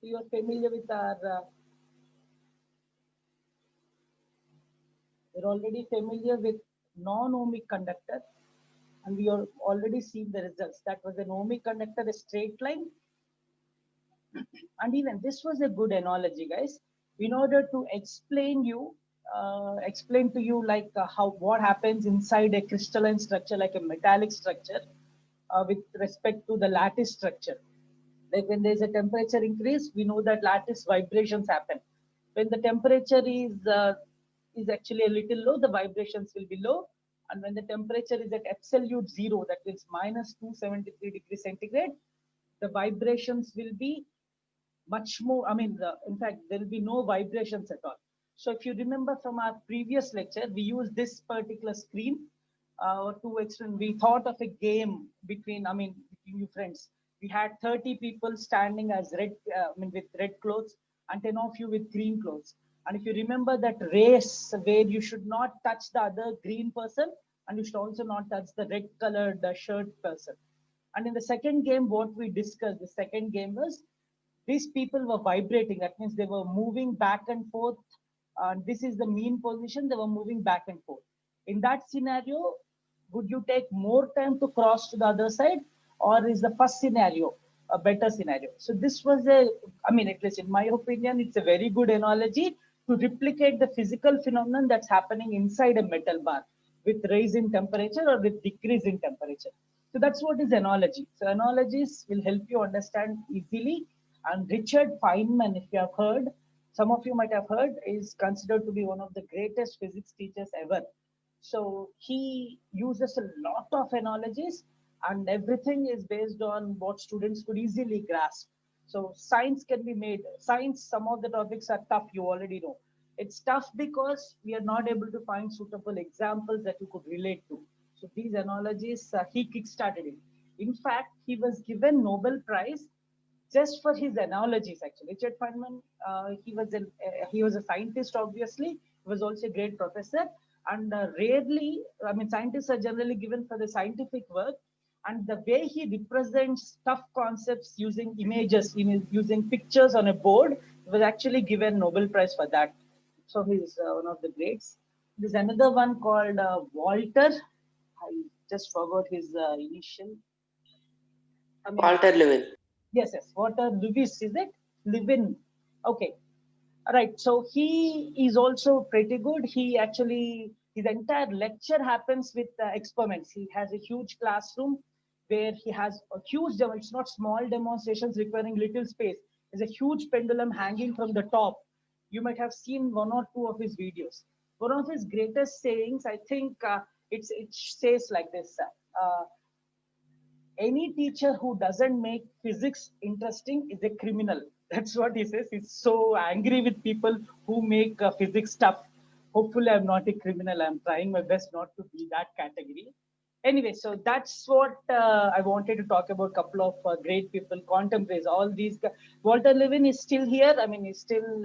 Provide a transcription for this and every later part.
You are familiar with our, you're already familiar with non-ohmic conductor, and we are already seen the results. That was an ohmic conductor, a straight line. And even this was a good analogy, guys, in order to explain to you like how what happens inside a crystalline structure, like a metallic structure, with respect to the lattice structure. Like when there's a temperature increase, we know that lattice vibrations happen. When the temperature is actually a little low, the vibrations will be low. And when the temperature is at absolute zero, that is minus 273 degrees centigrade, the vibrations will be much more. I mean, in fact, there will be no vibrations at all. So if you remember from our previous lecture, we used this particular screen to explain. We thought of a game between, I mean, between you friends. We had 30 people standing as red, I mean, with red clothes, and 10 of you with green clothes. And if you remember that race where you should not touch the other green person, and you should also not touch the red colored shirt person. And in the second game, what we discussed, the second game was these people were vibrating. That means they were moving back and forth. This is the mean position. They were moving back and forth. In that scenario, would you take more time to cross to the other side, or is the first scenario a better scenario? So this was a, I mean, at least in my opinion, it's a very good analogy to replicate the physical phenomenon that's happening inside a metal bar with rise in temperature or with decrease in temperature. So that's what is analogy. So analogies will help you understand easily. And Richard Feynman, if you have heard, some of you might have heard, is considered to be one of the greatest physics teachers ever. So he uses a lot of analogies, and everything is based on what students could easily grasp. So science can be made. Science, some of the topics are tough, you already know. It's tough because we are not able to find suitable examples that you could relate to. So these analogies, he kickstarted it. In fact, he was given Nobel Prize just for his analogies. Actually, Richard Feynman, he was a scientist. Obviously, he was also a great professor. And rarely, I mean, scientists are generally given for the scientific work. And the way he represents tough concepts using images, using pictures on a board, he was actually given Nobel Prize for that. So he's one of the greats. There's another one called Walter. I just forgot his initial. I mean, Walter Lewin. yes, yes. Walter Lewis, is it? Levin. Okay. All right. So he is also pretty good. He actually, his entire lecture happens with experiments. He has a huge classroom where he has a huge demo. It's not small demonstrations requiring little space. There's a huge pendulum hanging from the top. You might have seen one or two of his videos. One of his greatest sayings, I think, it says like this: any teacher who doesn't make physics interesting is a criminal. That's what he says. He's so angry with people who make physics tough. Hopefully, I'm not a criminal. I'm trying my best not to be that category. Anyway, so that's what I wanted to talk about. A couple of great people, contemporaries, all these guys. Walter Levin is still here. I mean, he's still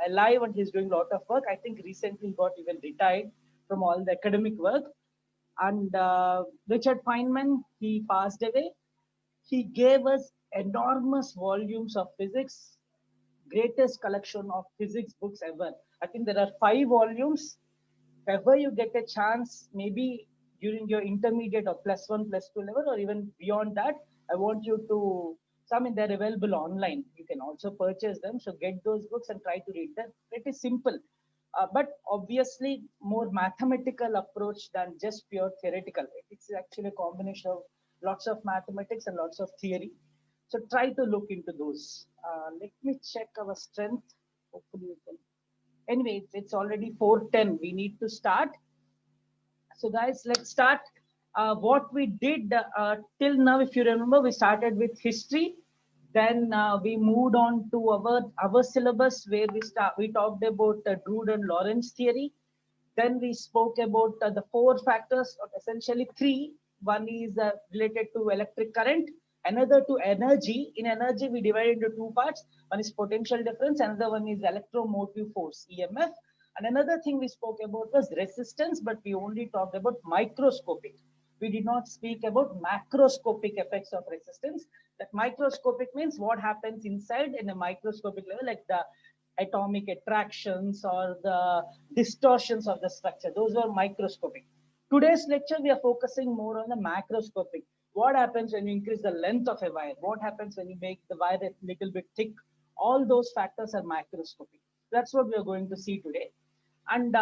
alive and he's doing a lot of work. I think recently got even retired from all the academic work. And Richard Feynman, he passed away. He gave us enormous volumes of physics, greatest collection of physics books ever. I think there are 5 volumes. If ever you get a chance, maybe during your intermediate or +1, +2 level, or even beyond that, I want you to. So, I mean, they're available online. You can also purchase them. So get those books and try to read them. It is simple, but obviously more mathematical approach than just pure theoretical. It's actually a combination of lots of mathematics and lots of theory. So try to look into those. Let me check our strength. Hopefully we can. Anyway, it's already 4:10. We need to start. So guys, let's start. What we did till now, if you remember, we started with history. Then we moved on to our syllabus where we talked about Drude and Lorentz theory. Then we spoke about the 4 factors, or essentially 3. One is related to electric current, another to energy. In energy, we divide into 2 parts. One is potential difference, another one is electromotive force, EMF. And another thing we spoke about was resistance, but we only talked about microscopic. We did not speak about macroscopic effects of resistance. That microscopic means what happens inside in a microscopic level, like the atomic attractions or the distortions of the structure. Those were microscopic. Today's lecture, we are focusing more on the macroscopic. What happens when you increase the length of a wire? What happens when you make the wire a little bit thick? All those factors are macroscopic. That's what we are going to see today. And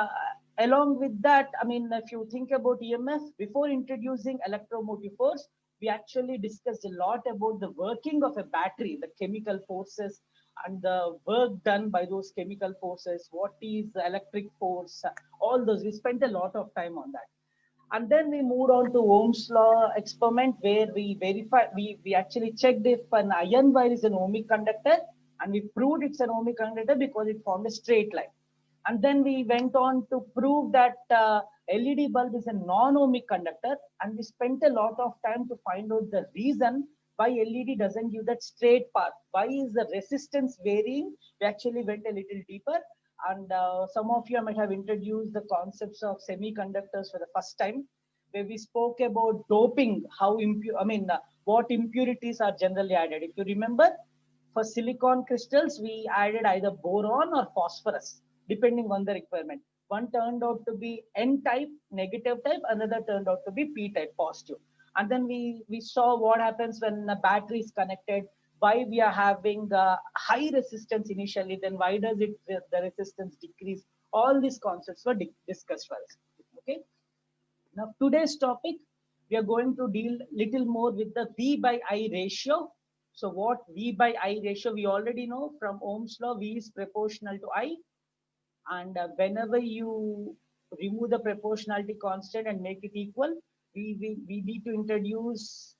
along with that, I mean, if you think about EMF, before introducing electromotive force, we actually discussed a lot about the working of a battery, the chemical forces, and the work done by those chemical forces. What is the electric force? All those. We spent a lot of time on that. And then we moved on to Ohm's law experiment where we verified, we actually checked if an iron wire is an ohmic conductor, and we proved it's an ohmic conductor because it formed a straight line. And then we went on to prove that LED bulb is a non-ohmic conductor, and we spent a lot of time to find out the reason why LED doesn't give that straight path. Why is the resistance varying? We actually went a little deeper, and some of you might have introduced the concepts of semiconductors for the first time, where we spoke about doping, how what impurities are generally added. If you remember, for silicon crystals, we added either boron or phosphorus, depending on the requirement. One turned out to be N type, negative type, another turned out to be P type, positive. And then we saw what happens when a battery is connected, why we are having high resistance initially, then why does the resistance decrease? All these concepts were discussed first. Okay. Now today's topic, we are going to deal little more with the V by I ratio. So what V by I ratio, we already know from Ohm's law, V is proportional to I. And whenever you remove the proportionality constant and make it equal, we need to introduce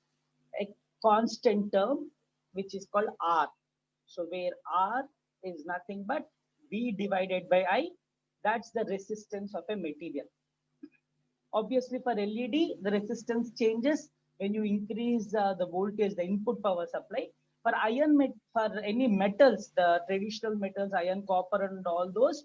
a constant term, which is called R. So where R is nothing but V divided by I, that's the resistance of a material. Obviously for LED, the resistance changes when you increase the voltage, the input power supply. For for any metals, the traditional metals, iron, copper, and all those,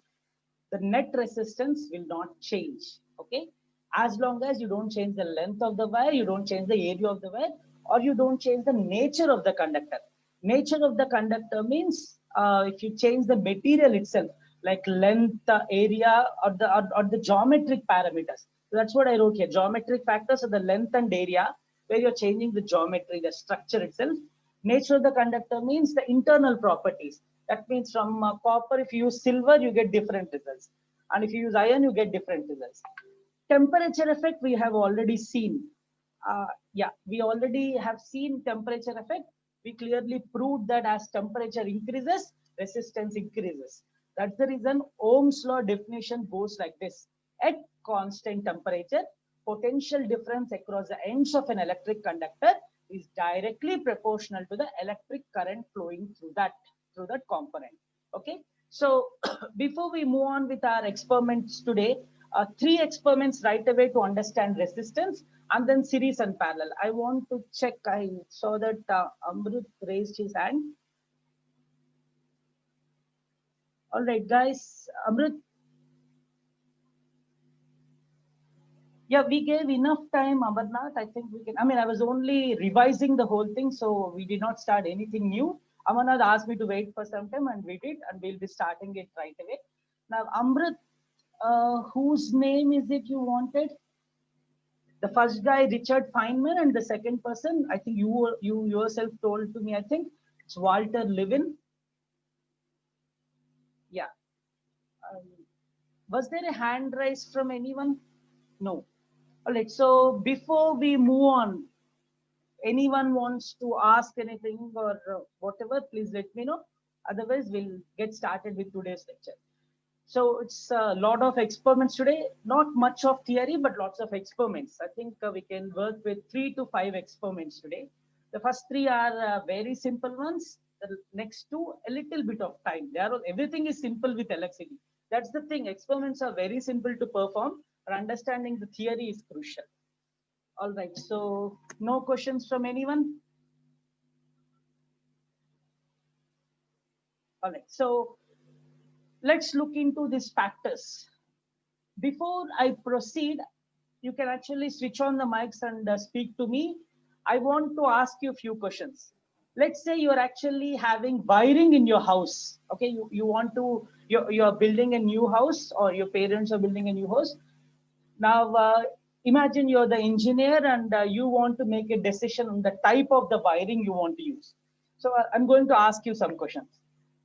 the net resistance will not change. Okay, as long as you don't change the length of the wire, you don't change the area of the wire, or you don't change the nature of the conductor. Nature of the conductor means if you change the material itself, like length, area, or the geometric parameters. So that's what I wrote here. Geometric factors are the length and area, where you're changing the geometry, the structure itself. Nature of the conductor means the internal properties. That means from copper, if you use silver, you get different results. And if you use iron, you get different results. Temperature effect, we have already seen. Yeah, we already have seen temperature effect. We clearly proved that as temperature increases, resistance increases. That's the reason Ohm's law definition goes like this. At constant temperature, potential difference across the ends of an electric conductor is directly proportional to the electric current flowing through that component. Okay, so before we move on with our experiments today, three experiments right away to understand resistance, and then series and parallel. I want to check. I saw that Amrut raised his hand. All right, guys. Amrut. Yeah, we gave enough time, Amarnath. I think we can. I mean, I was only revising the whole thing, so we did not start anything new. Amarnath asked me to wait for some time, and we did, and we'll be starting it right away. Now, Amrit, whose name is it you wanted? The first guy, Richard Feynman, and the second person, I think you yourself told to me, I think it's Walter Levin. Yeah. Um, was there a hand raised from anyone? No. All right. So before we move on, anyone wants to ask anything or whatever, please let me know. Otherwise, we'll get started with today's lecture. So it's a lot of experiments today, not much of theory, but lots of experiments. I think we can work with 3 to 5 experiments today. The first 3 are very simple ones. The next 2, a little bit of time. Everything is simple with electricity. That's the thing. Experiments are very simple to perform, but understanding the theory is crucial. All right. So no questions from anyone? All right. So let's look into these factors. Before I proceed, you can actually switch on the mics and speak to me. I want to ask you a few questions. Let's say you're actually having wiring in your house. Okay, you want to, you're building a new house, or your parents are building a new house. Now, imagine you're the engineer and you want to make a decision on the type of the wiring you want to use. So I'm going to ask you some questions.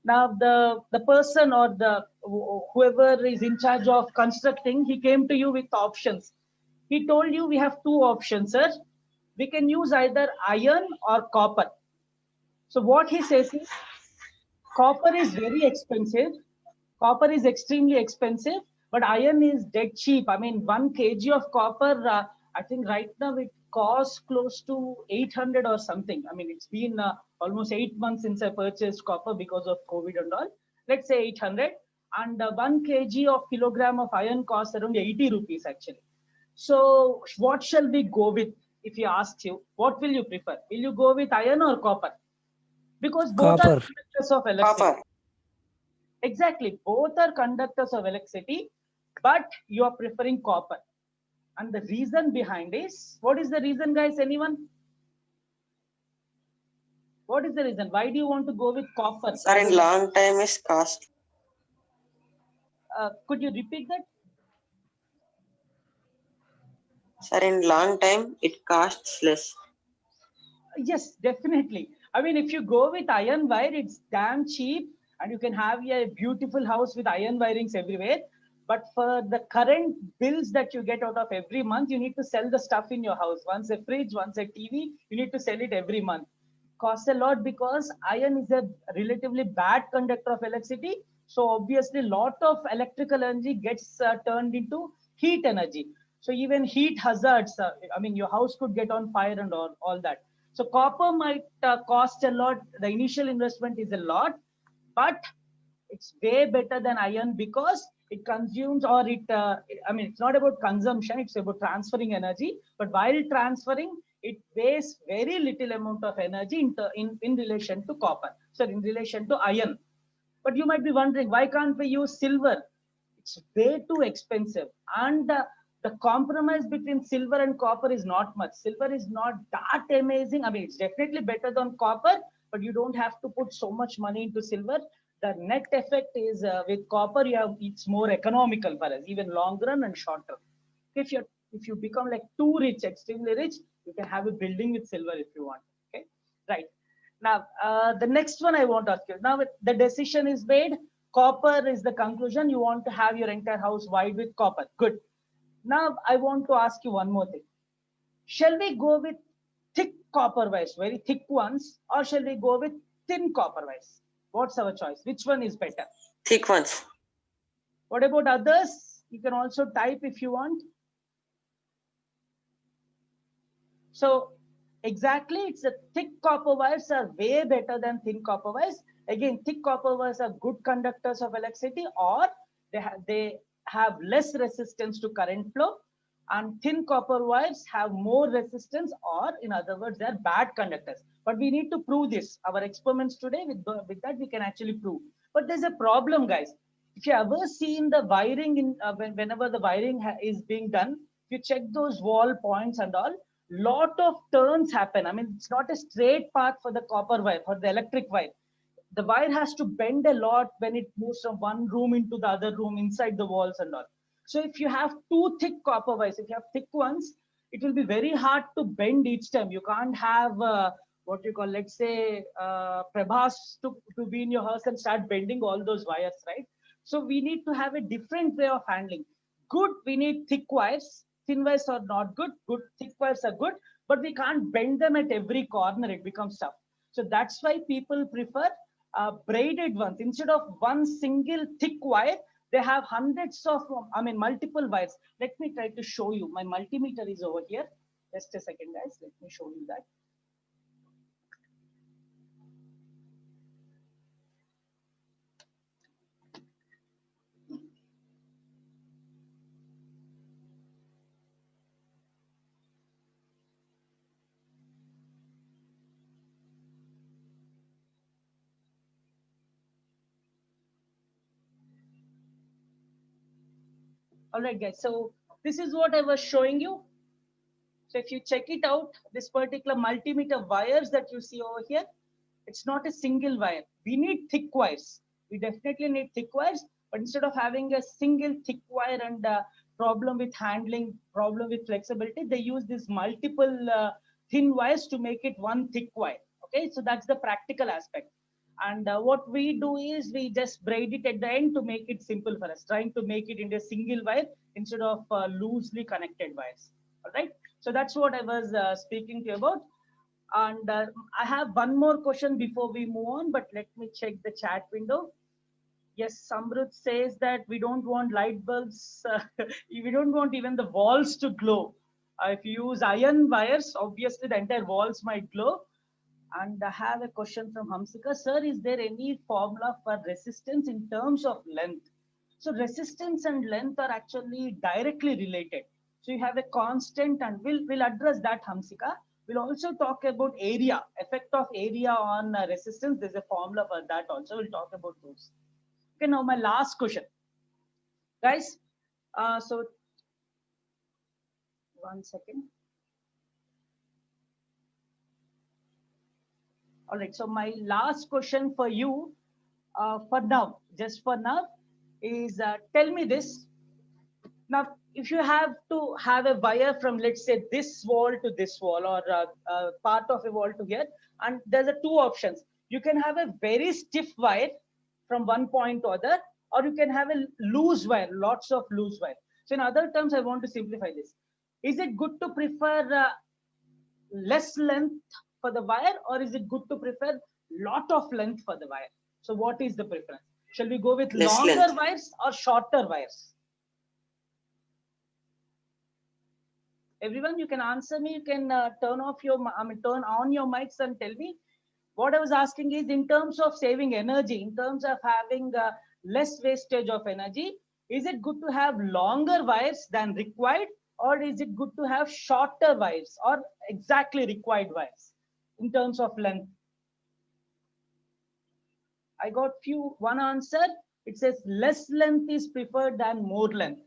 Now, the person or whoever is in charge of constructing, he came to you with options. He told you we have two options, sir. We can use either iron or copper. So what he says is copper is very expensive. Copper is extremely expensive, but iron is dead cheap. I mean, 1 kg of copper, I think right now it costs close to 800 or something. I mean, it's been almost 8 months since I purchased copper because of COVID and all. Let's say 800. And 1 kg of kilogram of iron costs around 80 rupees actually. So what shall we go with? If he asks you, what will you prefer? Will you go with iron or copper? Because both are Copper. conductors of electricity. Copper. Exactly, both are conductors of electricity, but you are preferring copper. And the reason behind is, what is the reason, guys? Anyone? What is the reason? Why do you want to go with copper Sir, rather in than? long time is cost. Could you repeat that? Sir, in long time it costs less. Yes, definitely. I mean, if you go with iron wire, it's damn cheap, and you can have a beautiful house with iron wirings everywhere. But for the current bills that you get out of every month, you need to sell the stuff in your house. Once a fridge, once a TV, you need to sell it every month. Costs a lot because iron is a relatively bad conductor of electricity. So obviously, lot of electrical energy gets turned into heat energy. So even heat hazards, I mean, your house could get on fire and all that. So copper might cost a lot. The initial investment is a lot, but it's way better than iron because it consumes, or I mean, it's not about consumption, it's about transferring energy. But while transferring, it wastes very little amount of energy in relation to copper. So in relation to iron. But you might be wondering, why can't we use silver? It's way too expensive. And the compromise between silver and copper is not much. Silver is not that amazing. I mean, it's definitely better than copper, but you don't have to put so much money into silver. The net effect is with copper, it's more economical for us, even long run and short run. If you become like too rich, extremely rich, you can have a building with silver if you want. Okay, right. Now, the next one I want to ask you. Now, the decision is made. Copper is the conclusion. You want to have your entire house wide with copper. Good. Now, I want to ask you one more thing. Shall we go with thick copper wires, very thick ones, or shall we go with thin copper wires? What's our choice? Which one is better? Thick ones. What about others? You can also type if you want. So exactly, it's a thick copper wires are way better than thin copper wires. Again, thick copper wires are good conductors of electricity, or they have less resistance to current flow, and thin copper wires have more resistance, or in other words, they're bad conductors. But we need to prove this. Our experiments today, with that, we can actually prove. But there's a problem, guys. If you ever seen the wiring whenever the wiring is being done, if you check those wall points and all, lot of turns happen. I mean, it's not a straight path for the copper wire, for the electric wire. The wire has to bend a lot when it moves from one room into the other room inside the walls and all. So if you have two thick copper wires, if you have thick ones, it will be very hard to bend each time. You can't have what you call, let's say, Prabhas to be in your house and start bending all those wires, right? So we need to have a different way of handling. Good, we need thick wires. Thin wires are not good. Good, thick wires are good, but we can't bend them at every corner. It becomes tough. So that's why people prefer braided ones. Instead of one single thick wire, they have hundreds of, I mean, multiple wires. Let me try to show you. My multimeter is over here. Just a second, guys. Let me show you that. All right, guys. So This is what I was showing you. So if you check it out, this particular multimeter wires that you see over here, it's not a single wire. We need thick wires. We definitely need thick wires, but instead of having a single thick wire and problem with handling, problem with flexibility, they use this multiple thin wires to make it one thick wire. Okay, so that's the practical aspect. And what we do is we just braid it at the end to make it simple for us, trying to make it into a single wire instead of loosely connected wires. All right. So that's what I was speaking to you about. And I have one more question before we move on, but let me check the chat window. Yes, Samrut says that we don't want light bulbs. We don't want even the walls to glow. If you use iron wires, obviously the entire walls might glow. And I have a question from Hamsika. Sir, is there any formula for resistance in terms of length? So resistance and length are actually directly related. So you have a constant, and we'll address that, Hamsika. We'll also talk about area, effect of area on resistance. There's a formula for that also. We'll talk about those. Okay, now my last question. Guys, so one second. All right, so my last question for you for now, just for now, is tell me this. Now, if you have to have a wire from, let's say, this wall to this wall, or part of a wall to here, and there's a two options. You can have a very stiff wire from one point to other, or you can have a loose wire, lots of loose wire. So in other terms, I want to simplify this. Is it good to prefer less length for the wire, or is it good to prefer lot of length for the wire? So what is the preference? Shall we go with Less longer length. wires or shorter wires? Everyone, you can answer me. You can turn on your mics and tell me. What I was asking is, in terms of saving energy, in terms of having less wastage of energy, is it good to have longer wires than required, or is it good to have shorter wires or exactly required wires in terms of length? I got one answer. It says less length is preferred than more length.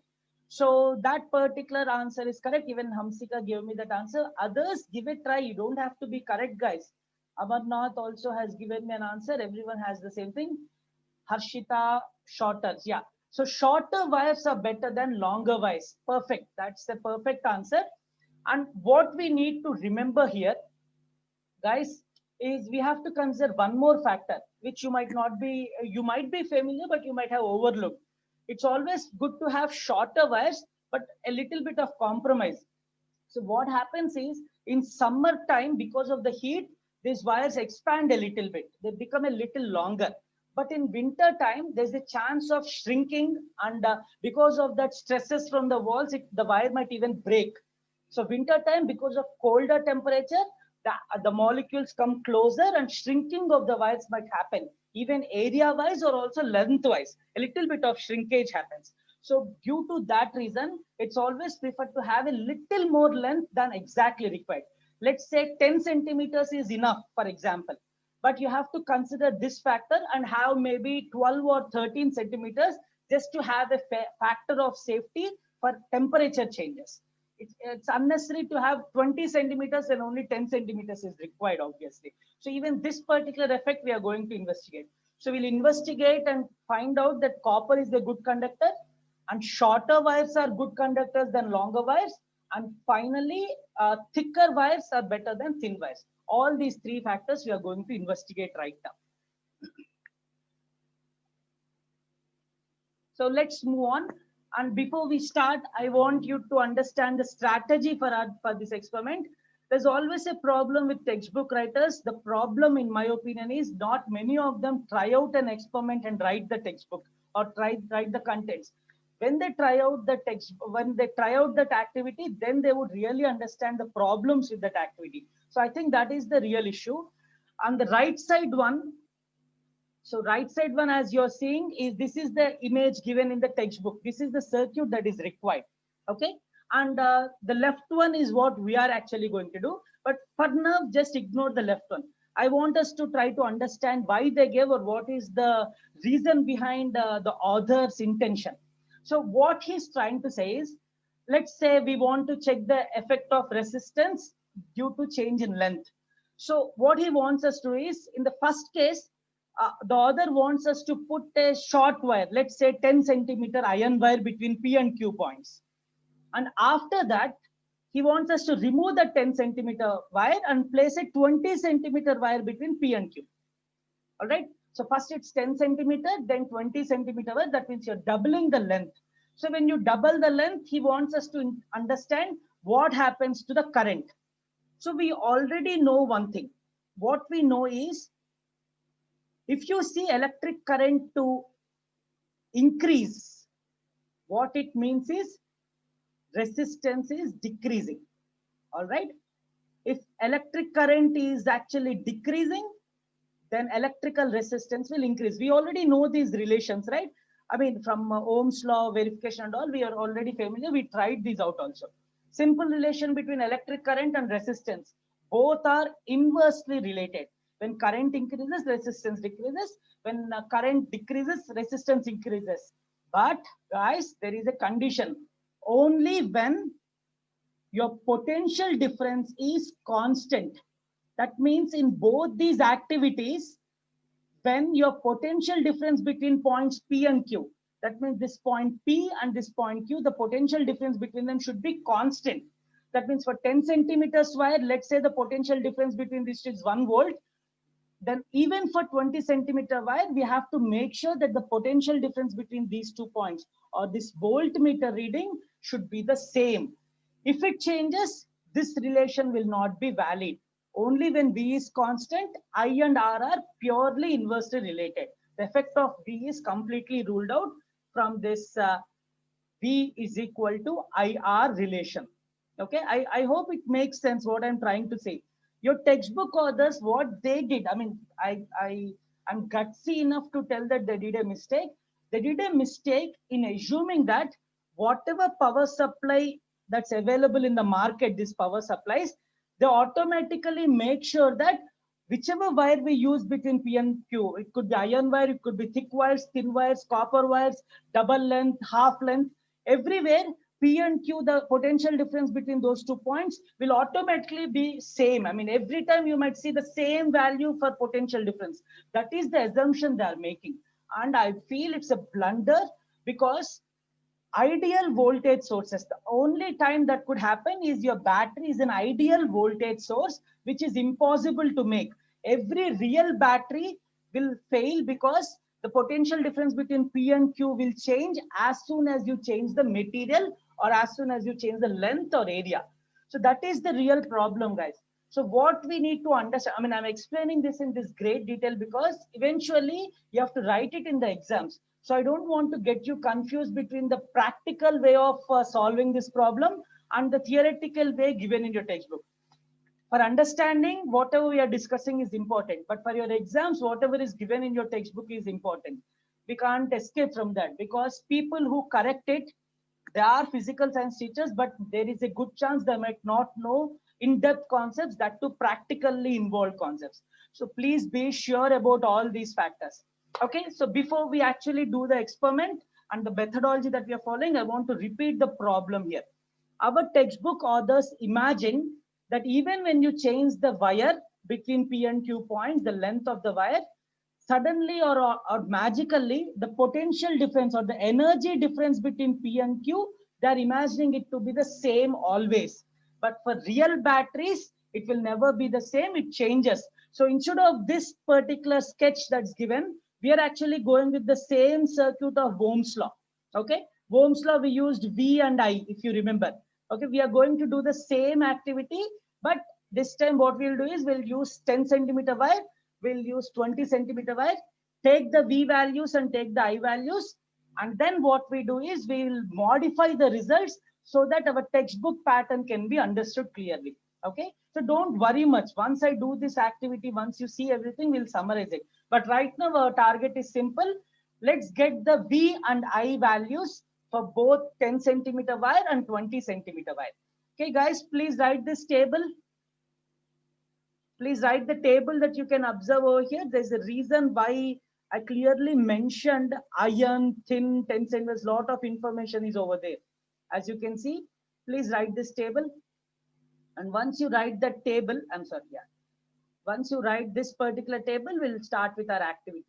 So that particular answer is correct. Even Hamsika gave me that answer. Others, give it a try. You don't have to be correct, guys. Amarnath also has given me an answer. Everyone has the same thing. Harshita, shorter. Yeah. So shorter wires are better than longer wires. Perfect. That's the perfect answer. And what we need to remember here, guys, is we have to consider one more factor, which you might be familiar, but you might have overlooked. It's always good to have shorter wires, but a little bit of compromise. So what happens is, in summertime, because of the heat, these wires expand a little bit. They become a little longer. But in winter time, there's a chance of shrinking, and because of that stresses from the walls, the wire might even break. So winter time, because of colder temperature, the molecules come closer, and shrinking of the wires might happen. Even area wise or also length wise, a little bit of shrinkage happens. So due to that reason, it's always preferred to have a little more length than exactly required. Let's say 10 centimeters is enough, for example. But you have to consider this factor and have maybe 12 or 13 centimeters just to have a factor of safety for temperature changes. It's unnecessary to have 20 centimeters and only 10 centimeters is required, obviously. So even this particular effect we are going to investigate. So we'll investigate and find out that copper is a good conductor, and shorter wires are good conductors than longer wires. And finally, thicker wires are better than thin wires. All these three factors we are going to investigate right now. So let's move on. And before we start, I want you to understand the strategy for this experiment. There's always a problem with textbook writers. The problem, in my opinion, is not many of them try out an experiment and write the textbook or write the contents. When they try out the text, when they try out that activity, then they would really understand the problems with that activity. So I think that is the real issue. On the right side one, so right side one, as you're seeing, is this is the image given in the textbook. This is the circuit that is required. Okay. And the left one is what we are actually going to do. But for now, just ignore the left one. I want us to try to understand why they gave, or what is the reason behind the author's intention. So what he's trying to say is, let's say we want to check the effect of resistance due to change in length. So what he wants us to is, in the first case, the other wants us to put a short wire, let's say 10 centimeter iron wire between P and Q points. And after that, he wants us to remove the 10 centimeter wire and place a 20 centimeter wire between P and Q. All right. So first it's 10 centimeter, then 20 centimeter wire. That means you're doubling the length. So when you double the length, he wants us to understand what happens to the current. So we already know one thing. What we know is, if you see electric current to increase, what it means is resistance is decreasing. All right. If electric current is actually decreasing, then electrical resistance will increase. We already know these relations, right? I mean, from Ohm's law, verification and all, we are already familiar. We tried these out also. Simple relation between electric current and resistance. Both are inversely related. When current increases, resistance decreases. When current decreases, resistance increases. But guys, there is a condition. Only when your potential difference is constant. That means in both these activities, when your potential difference between points P and Q, that means this point P and this point Q, the potential difference between them should be constant. That means for 10 centimeters wire, let's say the potential difference between these is 1 volt. Then even for 20 centimeter wire, we have to make sure that the potential difference between these 2 points or this voltmeter reading should be the same. If it changes, this relation will not be valid. Only when V is constant, I and R are purely inversely related. The effect of V is completely ruled out from this V is equal to IR relation. Okay, I hope it makes sense what I'm trying to say. Your textbook authors, what they did, I mean, I'm gutsy enough to tell that they did a mistake. They did a mistake in assuming that whatever power supply that's available in the market, these power supplies, they automatically make sure that whichever wire we use between P and Q, it could be iron wire, it could be thick wires, thin wires, copper wires, double length, half length, everywhere P and Q, the potential difference between those 2 points will automatically be same. I mean, every time you might see the same value for potential difference. That is the assumption they are making. And I feel it's a blunder, because ideal voltage sources, the only time that could happen is your battery is an ideal voltage source, which is impossible to make. Every real battery will fail because the potential difference between P and Q will change as soon as you change the material or as soon as you change the length or area. So that is the real problem, guys. So what we need to understand, I mean, I'm explaining this in this great detail because eventually you have to write it in the exams. So I don't want to get you confused between the practical way of solving this problem and the theoretical way given in your textbook. For understanding, whatever we are discussing is important, but for your exams, whatever is given in your textbook is important. We can't escape from that, because people who correct it, they are physical science teachers, but there is a good chance they might not know in-depth concepts, that to practically involved concepts. So please be sure about all these factors. Okay, so before we actually do the experiment and the methodology that we are following, I want to repeat the problem here. Our textbook authors imagine that even when you change the wire between P and Q points, the length of the wire, suddenly or magically, the potential difference or the energy difference between P and Q, they're imagining it to be the same always. But for real batteries, it will never be the same, it changes. So instead of this particular sketch that's given, we are actually going with the same circuit of Ohm's law. Okay, Ohm's law, we used V and I, if you remember. Okay, we are going to do the same activity, but this time what we'll do is we'll use 10 centimeter wire, we'll use 20 centimeter wire, take the V values and take the I values, and then what we do is we will modify the results so that our textbook pattern can be understood clearly. Okay, so don't worry much. Once I do this activity, once you see everything, we'll summarize it. But right now our target is simple. Let's get the V and I values for both 10 centimeter wire and 20 centimeter wire. Okay, guys, please write this table. Please write the table that you can observe over here. There's a reason why I clearly mentioned iron, thin, 10 centimeters, lot of information is over there. As you can see, please write this table. And once you write that table, once you write this particular table, we'll start with our activity.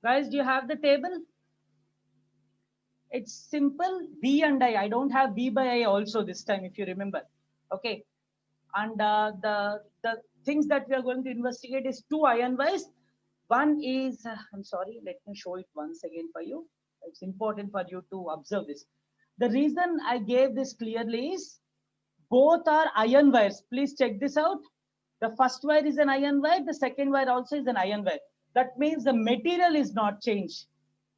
Guys, do you have the table? It's simple, V and I. I don't have V by I also this time, if you remember. Okay. And the things that we are going to investigate is two ion wires. One is, I'm sorry, let me show it once again for you. It's important for you to observe this. The reason I gave this clearly is both are iron wires. Please check this out. The first wire is an iron wire. The second wire also is an iron wire. That means the material is not changed.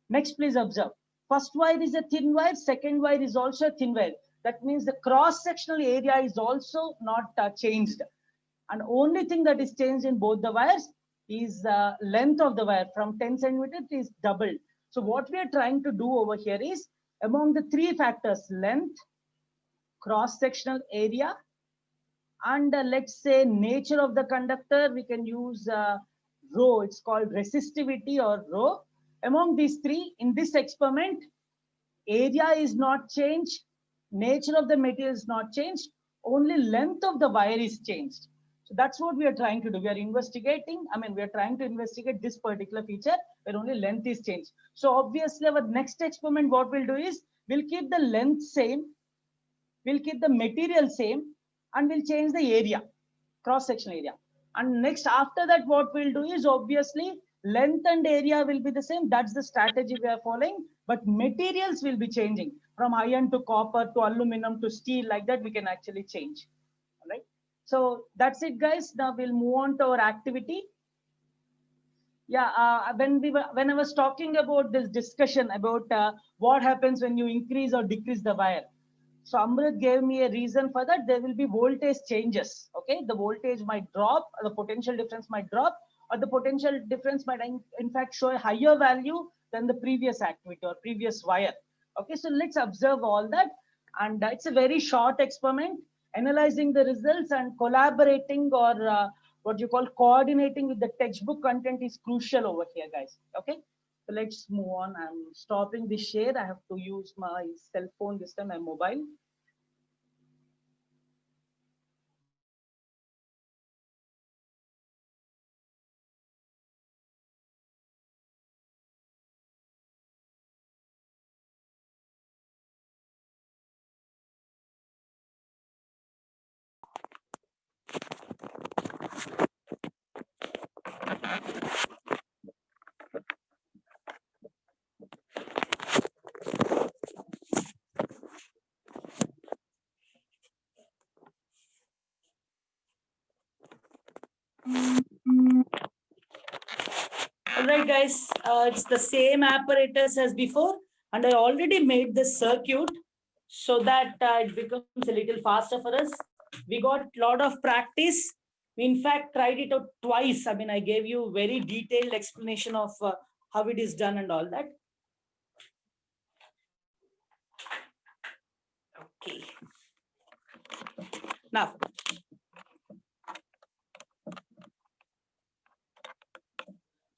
Next, please observe. First wire is a thin wire. Second wire is also a thin wire. That means the cross-sectional area is also not changed. And only thing that is changed in both the wires is the length of the wire. From 10 centimeters is doubled. So what we are trying to do over here is, among the three factors, length, cross-sectional area, and let's say nature of the conductor, we can use rho. It's called resistivity or rho. Among these three, in this experiment, area is not changed, nature of the material is not changed, only length of the wire is changed. So that's what we are trying to do. We are investigating, we are trying to investigate this particular feature where only length is changed. So obviously our next experiment, what we'll do is, we'll keep the length same, we'll keep the material same, and we'll change the area, cross-sectional area. And next, after that, what we'll do is, obviously, length and area will be the same. That's the strategy we are following. But materials will be changing from iron to copper to aluminum to steel. Like that, we can actually change. All right. So that's it, guys. Now we'll move on to our activity. Yeah, when I was talking about this discussion about what happens when you increase or decrease the wire. So Amrit gave me a reason for that. There will be voltage changes. Okay, the voltage might drop, or the potential difference might drop, or the potential difference might in fact show a higher value than the previous activity or previous wire. Okay, so let's observe all that. And it's a very short experiment, analyzing the results and collaborating or what you call coordinating with the textbook content is crucial over here, guys. Okay. So let's move on. I'm stopping the share. I have to use my cell phone this time, my mobile. All right, guys, it's the same apparatus as before, and I already made the circuit so that it becomes a little faster for us. We got a lot of practice. We in fact tried it out twice. I gave you very detailed explanation of how it is done and all that. Okay. Now,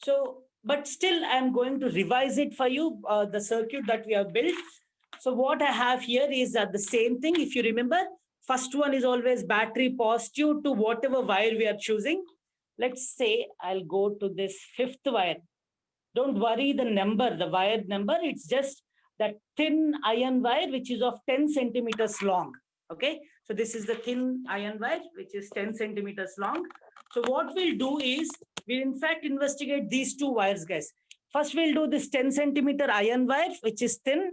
so, but still I'm going to revise it for you, the circuit that we have built. So what I have here is the same thing. If you remember, first one is always battery positive to whatever wire we are choosing. Let's say I'll go to this fifth wire. Don't worry the number, the wire number. It's just that thin iron wire, which is of 10 centimeters long. Okay. So this is the thin iron wire, which is 10 centimeters long. So what we'll do is, we'll in fact investigate these two wires, guys. First, we'll do this 10 centimeter iron wire, which is thin.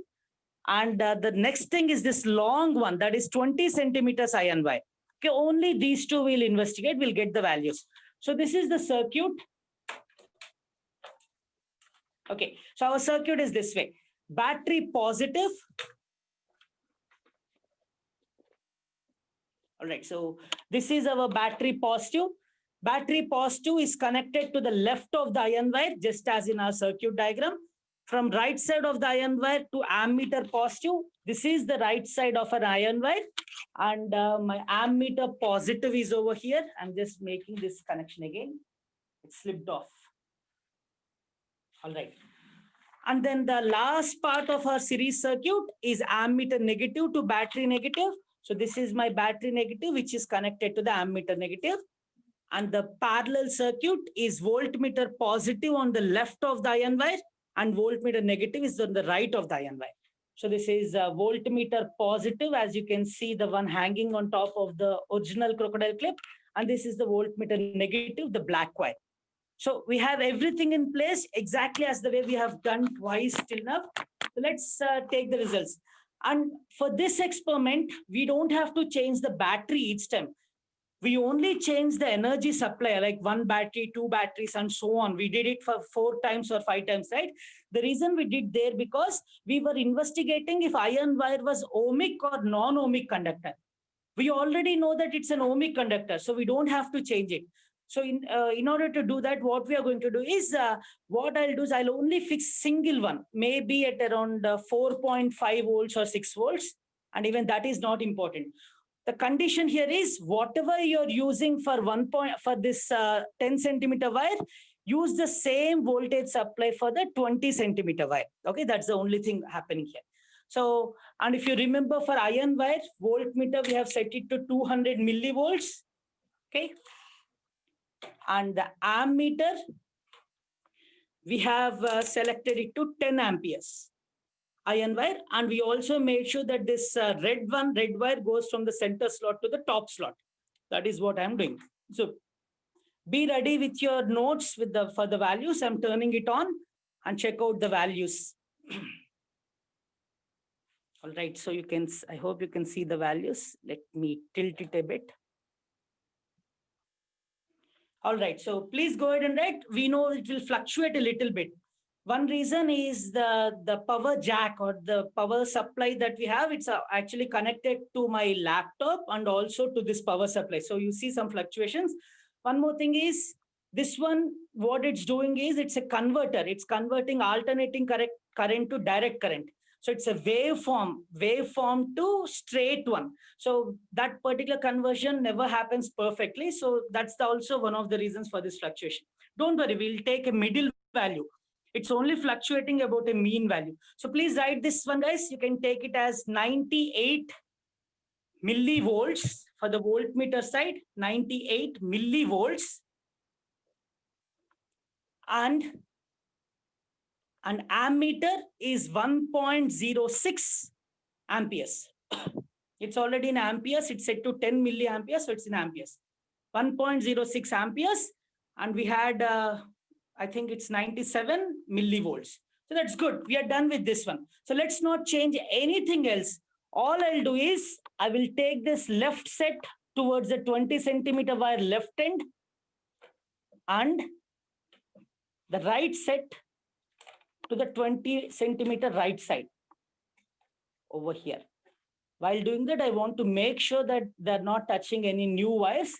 And the next thing is this long one, that is 20 centimeters iron wire. Okay, only these two we'll investigate, we'll get the values. So this is the circuit. Okay, so our circuit is this way. Battery positive. All right, so this is our battery positive. Battery positive is connected to the left of the iron wire, just as in our circuit diagram. From right side of the iron wire to ammeter positive, this is the right side of an iron wire. And my ammeter positive is over here. I'm just making this connection again. It slipped off. All right. And then the last part of our series circuit is ammeter negative to battery negative. So this is my battery negative, which is connected to the ammeter negative. And the parallel circuit is voltmeter positive on the left of the iron wire, and voltmeter negative is on the right of the iron wire. So this is voltmeter positive, as you can see, the one hanging on top of the original crocodile clip. And this is the voltmeter negative, the black wire. So we have everything in place exactly as the way we have done twice till now. So let's take the results. And for this experiment, we don't have to change the battery each time. We only change the energy supply, like one battery, two batteries, and so on. We did it for 4 times or 5 times, right? The reason we did there because we were investigating if iron wire was ohmic or non-ohmic conductor. We already know that it's an ohmic conductor, so we don't have to change it. So in order to do that, what we are going to do is, what I'll do is I'll only fix single one, maybe at around 4.5 volts or 6 volts. And even that is not important. The condition here is whatever you're using for this 10 centimeter wire, use the same voltage supply for the 20 centimeter wire. Okay, that's the only thing happening here. So, and if you remember for iron wire, voltmeter, we have set it to 200 millivolts. Okay. And the ammeter, we have selected it to 10 amperes. Iron wire, and we also made sure that this red wire goes from the center slot to the top slot. That is what I'm doing. So be ready with your notes for the values. I'm turning it on and check out the values. All right, so I hope you can see the values. Let me tilt it a bit. All right, so please go ahead and write. We know it will fluctuate a little bit. One reason is the power jack or the power supply that we have. It's actually connected to my laptop and also to this power supply. So you see some fluctuations. One more thing is this one, what it's doing is it's a converter. It's converting alternating current to direct current. So it's a waveform to straight one. So that particular conversion never happens perfectly. So that's also one of the reasons for this fluctuation. Don't worry, we'll take a middle value. It's only fluctuating about a mean value. So please write this one, guys. You can take it as 98 millivolts for the voltmeter side, 98 millivolts. And an ammeter is 1.06 amperes. It's already in amperes. It's set to 10 milliamperes, so it's in amperes. 1.06 amperes. And we had, I think it's 97 millivolts. So that's good. We are done with this one. So let's not change anything else. All I'll do is I will take this left set towards the 20 centimeter wire left end and the right set to the 20 centimeter right side over here. While doing that, I want to make sure that they're not touching any new wires.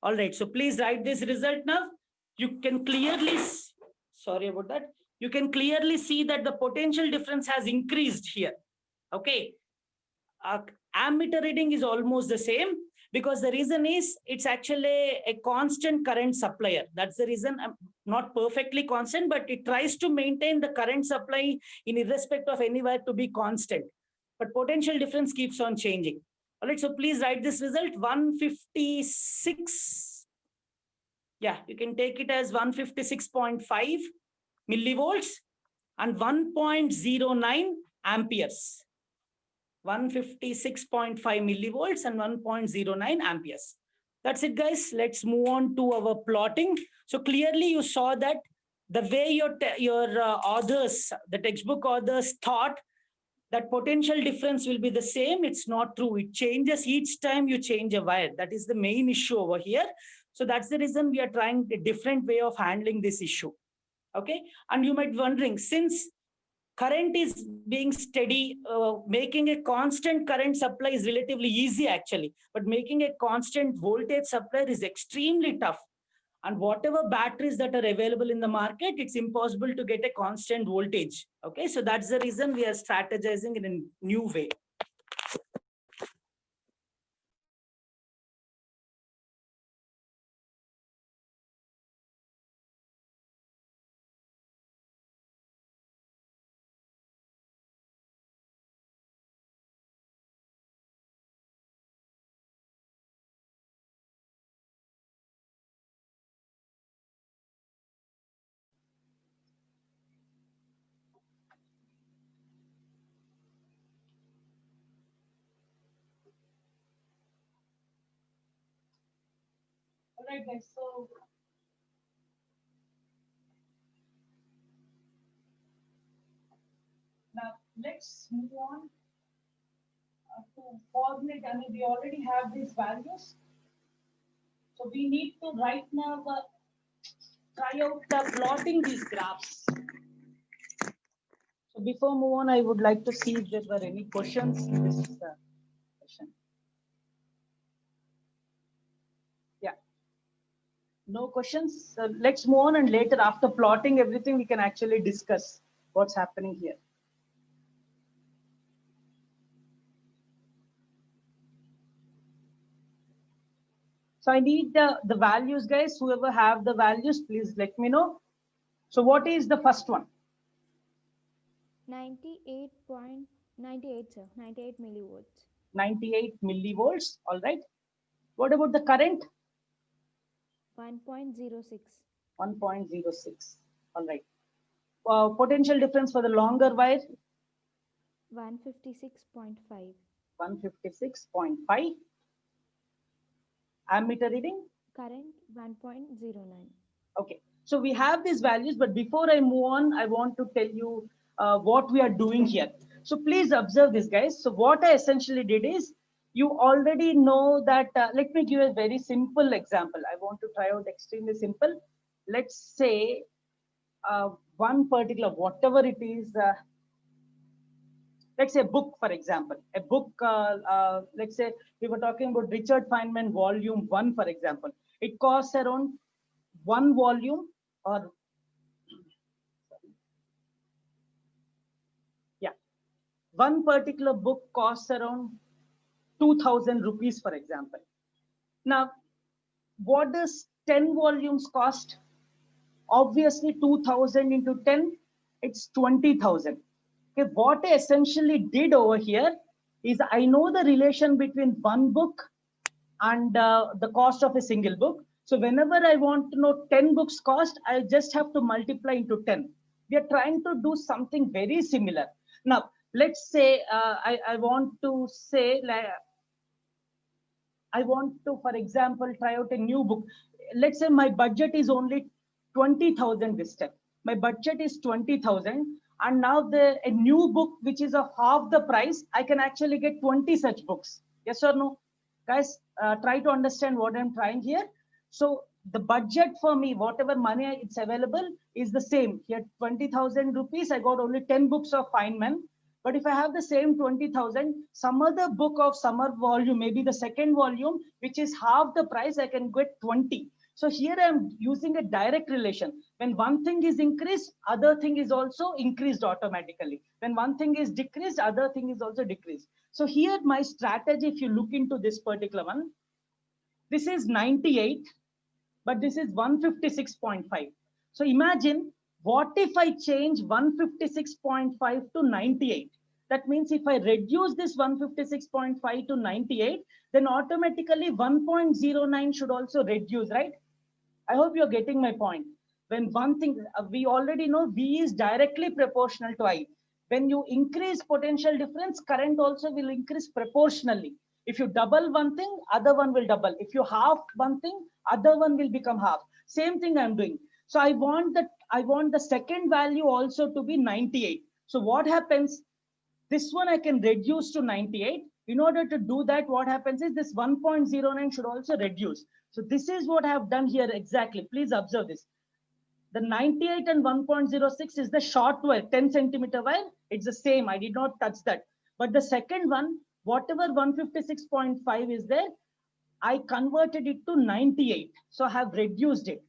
All right, so please write this result now. You can clearly, sorry about that. You can clearly see that the potential difference has increased here. Okay. Ammeter reading is almost the same because the reason is it's actually a constant current supplier. That's the reason, not perfectly constant, but it tries to maintain the current supply in irrespective of any wire to be constant. But potential difference keeps on changing. All right, so please write this result 156. Yeah, you can take it as 156.5 millivolts and 1.09 amperes. 156.5 millivolts and 1.09 amperes. That's it, guys. Let's move on to our plotting. So clearly you saw that the way your authors, the textbook authors thought that potential difference will be the same. It's not true. It changes each time you change a wire. That is the main issue over here. So that's the reason we are trying a different way of handling this issue. Okay. And you might be wondering, since current is being steady. Making a constant current supply is relatively easy actually, but making a constant voltage supply is extremely tough. And whatever batteries that are available in the market, it's impossible to get a constant voltage. Okay, so that's the reason we are strategizing in a new way. All right, guys. So now let's move on to formulate. I mean, we already have these values. So we need to right now try out plotting these graphs. So before move on, I would like to see if there were any questions in this session. Yeah. No questions. Let's move on, and later after plotting everything, we can actually discuss what's happening here. So I need the values, guys. Whoever have the values, please let me know. So what is the first one? 98.98, sir. 98 millivolts. 98 millivolts. All right. What about the current? 1.06. 1.06. All right. Potential difference for the longer wire? 156.5. 156.5. Ammeter reading? Current 1.09. Okay. So we have these values, but before I move on, I want to tell you what we are doing here. So please observe this, guys. So what I essentially did is, you already know that, let me give a very simple example. I want to try out extremely simple. Let's say one particular, whatever it is, let's say a book, for example, a book, let's say we were talking about Richard Feynman volume 1, for example. It costs around one volume, or yeah, one particular book costs around 2,000 rupees, for example. Now, what does 10 volumes cost? Obviously 2,000 into 10, it's 20,000. Okay, what I essentially did over here is, I know the relation between one book and the cost of a single book. So whenever I want to know 10 books cost, I just have to multiply into 10. We are trying to do something very similar. Now, let's say I want to say, like, I want to, for example, try out a new book. Let's say my budget is only 20,000 this time. My budget is 20,000. And now a new book, which is of half the price, I can actually get 20 such books. Yes or no? Guys, try to understand what I'm trying here. So the budget for me, whatever money it's available, is the same. Here, 20,000 rupees, I got only 10 books of Feynman. But if I have the same 20,000, some other book of summer volume, maybe the second volume, which is half the price, I can get 20. So here I'm using a direct relation. When one thing is increased, other thing is also increased automatically. When one thing is decreased, other thing is also decreased. So here my strategy, if you look into this particular one, this is 98, but this is 156.5. So imagine, what if I change 156.5 to 98? That means if I reduce this 156.5 to 98, then automatically 1.09 should also reduce, right? I hope you're getting my point. When one thing, we already know V is directly proportional to I. When you increase potential difference, current also will increase proportionally. If you double one thing, other one will double. If you half one thing, other one will become half. Same thing I'm doing. So I want the second value also to be 98. So what happens? This one I can reduce to 98. In order to do that, what happens is this 1.09 should also reduce. So this is what I have done here exactly. Please observe this. The 98 and 1.06 is the short wire, 10 centimeter wire. It's the same. I did not touch that. But the second one, whatever 156.5 is there, I converted it to 98. So I have reduced it.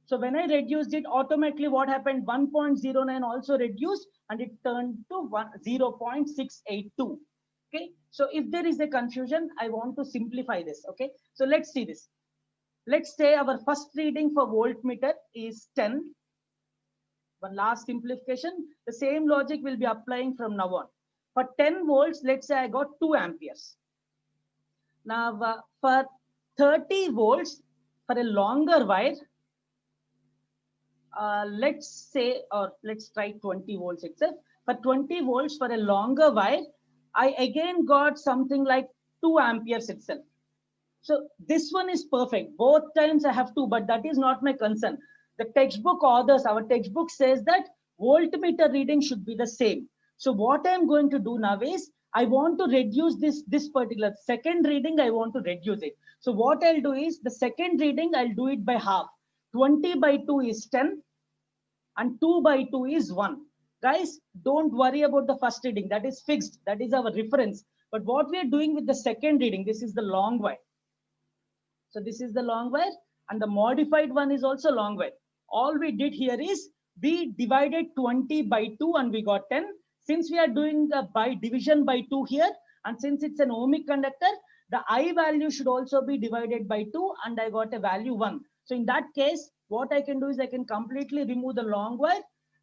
So when I reduced it, automatically what happened? 1.09 also reduced and it turned to 0.682. Okay. So if there is a confusion, I want to simplify this. Okay. So let's see this. Let's say our first reading for voltmeter is 10. One last simplification. The same logic will be applying from now on. For 10 volts, let's say I got 2 amperes. Now for 30 volts, for a longer wire, let's say, or let's try 20 volts itself. For 20 volts for a longer wire, I again got something like 2 amperes itself. So this one is perfect. Both times I have 2, but that is not my concern. The textbook authors, our textbook says that voltmeter reading should be the same. So what I'm going to do now is, I want to reduce this particular second reading, I want to reduce it. So what I'll do is, the second reading, I'll do it by half. 20 by 2 is 10 and 2 by 2 is 1. Guys, don't worry about the first reading. That is fixed. That is our reference. But what we are doing with the second reading, this is the long wire. So this is the long wire and the modified one is also long wire. All we did here is we divided 20 by 2 and we got 10. Since we are doing the by division by 2 here, and since it's an ohmic conductor, the I value should also be divided by 2 and I got a value 1. So in that case, what I can do is I can completely remove the long wire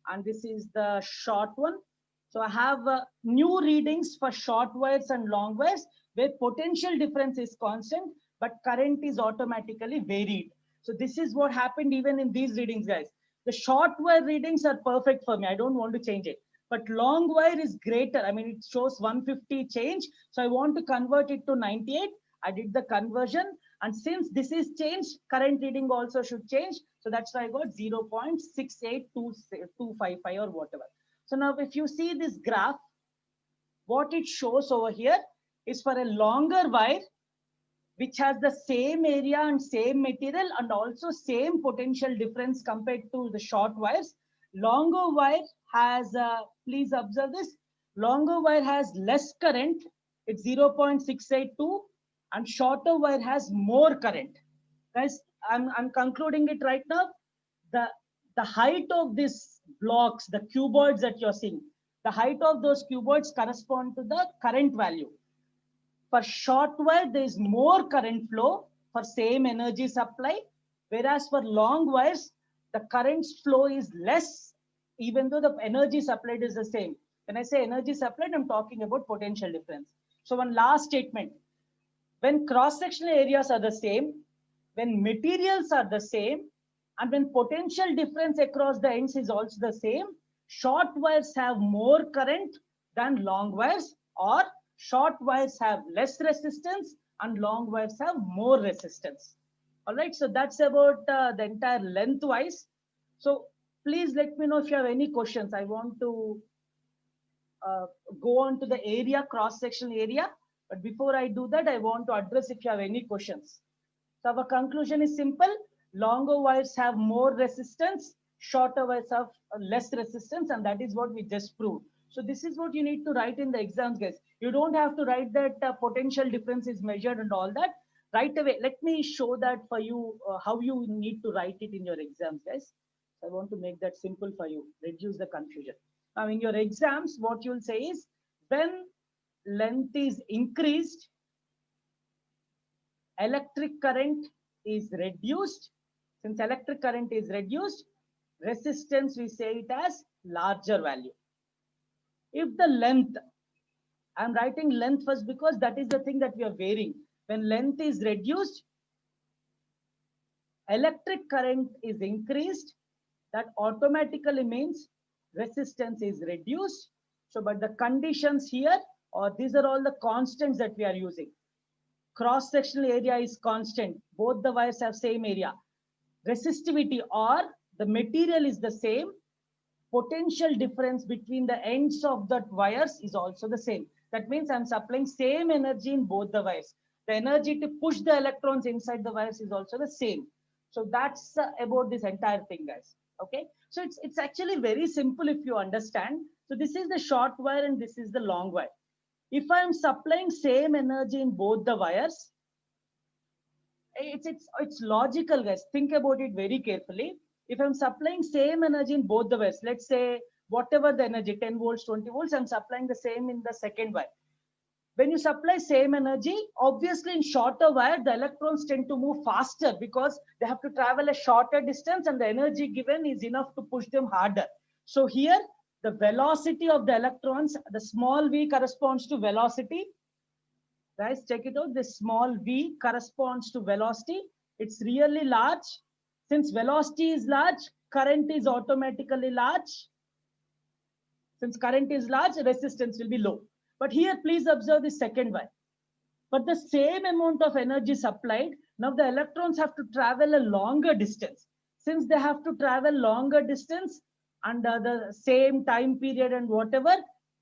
and this is the short one. So I have new readings for short wires and long wires where potential difference is constant, but current is automatically varied. So this is what happened even in these readings, guys. The short wire readings are perfect for me. I don't want to change it. But long wire is greater. I mean, it shows 150 change. So I want to convert it to 98. I did the conversion. And since this is changed, current reading also should change. So that's why I got 0.68255 or whatever. So now if you see this graph, what it shows over here is for a longer wire, which has the same area and same material and also same potential difference compared to the short wires. Longer wire has, please observe this, longer wire has less current, it's 0.682, and shorter wire has more current. Guys, I'm concluding it right now. The height of these blocks, the cuboids that you're seeing, the height of those cuboids correspond to the current value. For short wire, there is more current flow for same energy supply, whereas for long wires, the current flow is less, even though the energy supplied is the same. When I say energy supplied, I'm talking about potential difference. So one last statement, when cross-sectional areas are the same, when materials are the same, and when potential difference across the ends is also the same, short wires have more current than long wires, or short wires have less resistance and long wires have more resistance. All right, so that's about the entire lengthwise. So please let me know if you have any questions. I want to go on to the area, cross-sectional area. But before I do that, I want to address if you have any questions. So our conclusion is simple. Longer wires have more resistance, shorter wires have less resistance, and that is what we just proved. So this is what you need to write in the exams, guys. You don't have to write that potential difference is measured and all that right away. Let me show that for you, how you need to write it in your exams, guys. I want to make that simple for you, reduce the confusion. Now in your exams, what you'll say is, when length is increased, electric current is reduced. Since electric current is reduced, resistance, we say it as larger value. If the length, I'm writing length first because that is the thing that we are varying. When length is reduced, electric current is increased, that automatically means resistance is reduced. So, but the conditions here, or these are all the constants that we are using. Cross-sectional area is constant. Both the wires have same area. Resistivity, or the material is the same. Potential difference between the ends of the wires is also the same. That means I'm supplying same energy in both the wires. The energy to push the electrons inside the wires is also the same. So that's about this entire thing, guys. Okay, so it's actually very simple if you understand. So this is the short wire and this is the long wire. If I am supplying same energy in both the wires, it's logical, guys. Think about it very carefully. If I'm supplying same energy in both the wires, let's say whatever the energy, 10 volts, 20 volts, I'm supplying the same in the second wire. When you supply same energy, obviously in shorter wire, the electrons tend to move faster because they have to travel a shorter distance and the energy given is enough to push them harder. So here, the velocity of the electrons, the small v corresponds to velocity. Guys, check it out. This small v corresponds to velocity. It's really large. Since velocity is large, current is automatically large. Since current is large, resistance will be low. But here, please observe the second wire. But the same amount of energy supplied, now the electrons have to travel a longer distance. Since they have to travel longer distance under the same time period and whatever,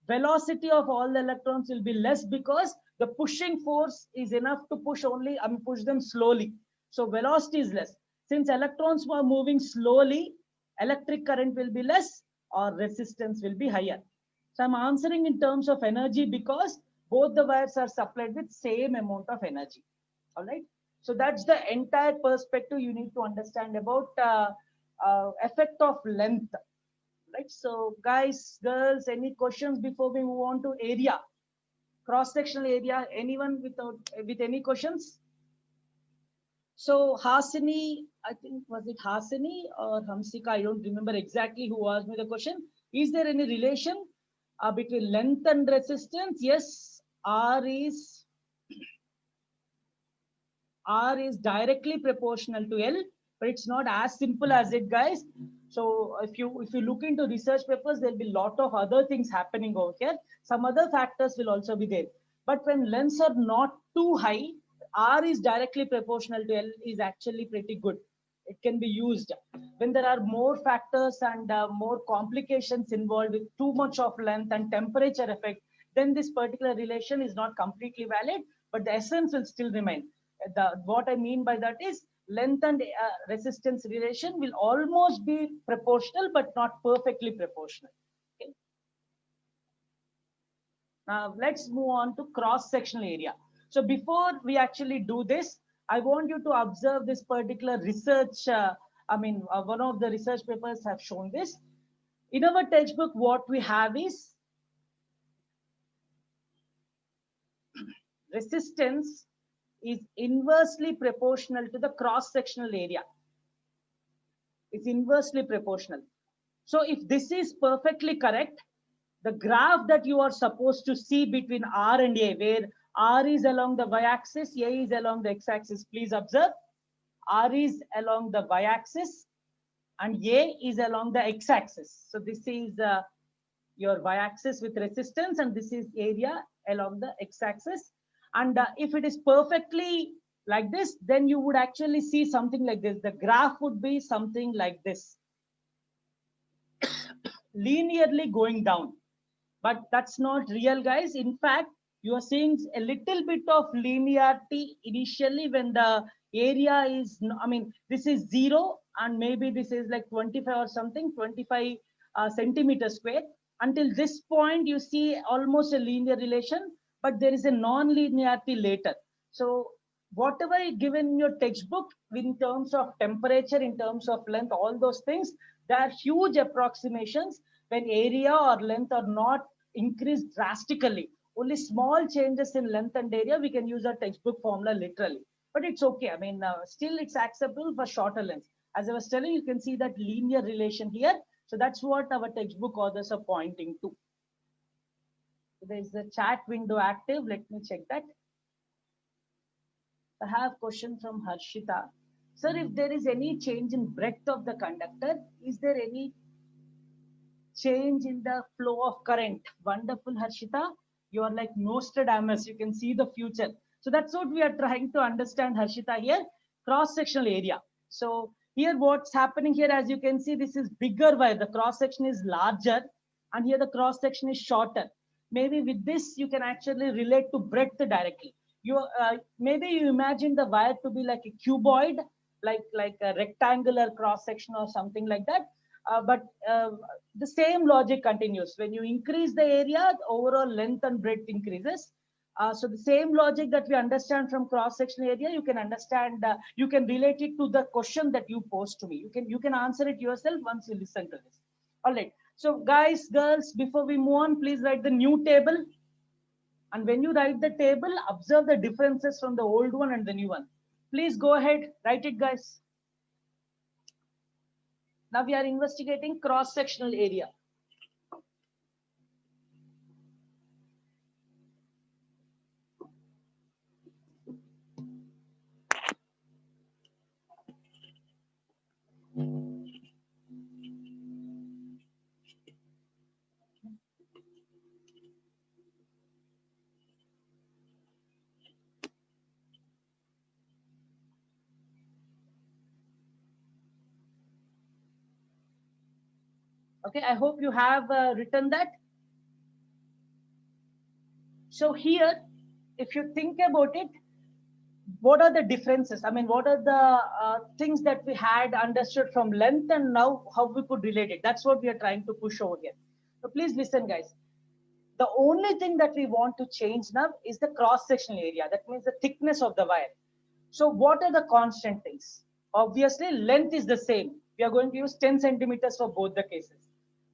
velocity of all the electrons will be less because the pushing force is enough to push only, push them slowly. So velocity is less. Since electrons are moving slowly, electric current will be less or resistance will be higher. So I'm answering in terms of energy because both the wires are supplied with same amount of energy. All right. So that's the entire perspective you need to understand about effect of length. Right. So guys, girls, any questions before we move on to area? Cross-sectional area, anyone with any questions? So Hasini, I think, was it Hasini or Hamsika? I don't remember exactly who asked me the question. Is there any relation between length and resistance? Yes, R is directly proportional to L, but it's not as simple as it, guys. So if you look into research papers, there'll be a lot of other things happening over here. Some other factors will also be there. But when lengths are not too high, R is directly proportional to L is actually pretty good. It can be used. When there are more factors and more complications involved with too much of length and temperature effect, then this particular relation is not completely valid, but the essence will still remain. What I mean by that is length and resistance relation will almost be proportional, but not perfectly proportional. Okay. Now let's move on to cross-sectional area. So before we actually do this, I want you to observe this particular research. One of the research papers have shown this. In our textbook, what we have is resistance is inversely proportional to the cross-sectional area. It's inversely proportional. So if this is perfectly correct, the graph that you are supposed to see between R and A, where R is along the y-axis, A is along the x-axis, please observe. R is along the y-axis and A is along the x-axis. So this is your y-axis with resistance and this is area along the x-axis. And if it is perfectly like this, then you would actually see something like this. The graph would be something like this, linearly going down. But that's not real, guys. In fact, you are seeing a little bit of linearity initially when the area is, this is 0 and maybe this is like 25 or something, 25 centimeters square. Until this point, you see almost a linear relation, but there is a non-linearity later. So whatever is given in your textbook in terms of temperature, in terms of length, all those things, there are huge approximations when area or length are not increased drastically. Only small changes in length and area, we can use our textbook formula literally. But it's okay. Still it's acceptable for shorter lengths. As I was telling, you can see that linear relation here. So that's what our textbook authors are pointing to. So there's the chat window active. Let me check that. I have a question from Harshita. Sir, if there is any change in breadth of the conductor, is there any change in the flow of current? Wonderful, Harshita. You are like Nostradamus. You can see the future. So that's what we are trying to understand, Harshita, here. Cross-sectional area. So here what's happening here, as you can see, this is bigger wire. The cross-section is larger and here the cross-section is shorter. Maybe with this, you can actually relate to breadth directly. Maybe you imagine the wire to be like a cuboid, like a rectangular cross-section or something like that. but the same logic continues. When you increase the area, the overall length and breadth increases. So the same logic that we understand from cross-sectional area, you can understand, you can relate it to the question that you posed to me. You can answer it yourself once you listen to this. All right. So guys, girls, before we move on, please write the new table. And when you write the table, observe the differences from the old one and the new one. Please go ahead, write it, guys. Now we are investigating cross-sectional area. Okay, I hope you have written that. So here, if you think about it, what are the differences? I mean, what are the things that we had understood from length and now how we could relate it? That's what we are trying to push over here. So please listen, guys. The only thing that we want to change now is the cross-sectional area. That means the thickness of the wire. So what are the constant things? Obviously, length is the same. We are going to use 10 centimeters for both the cases.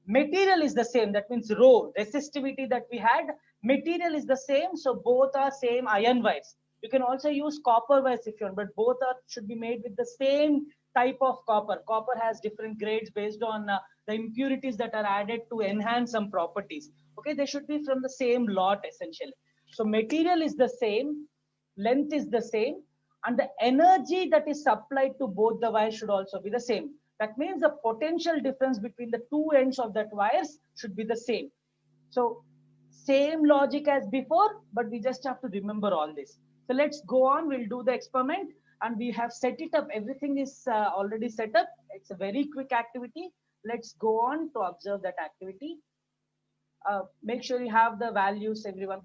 Material is the same. That means rho, resistivity that we had, material is the same. So both are same iron wires. You can also use copper wires if you want, but both should be made with the same type of copper. Copper has different grades based on the impurities that are added to enhance some properties. Okay, they should be from the same lot essentially. So material is the same, length is the same, and the energy that is supplied to both the wires should also be the same. That means the potential difference between the two ends of that wires should be the same. So same logic as before, but we just have to remember all this. So let's go on. We'll do the experiment and we have set it up. Everything is already set up. It's a very quick activity. Let's go on to observe that activity. Make sure you have the values, everyone.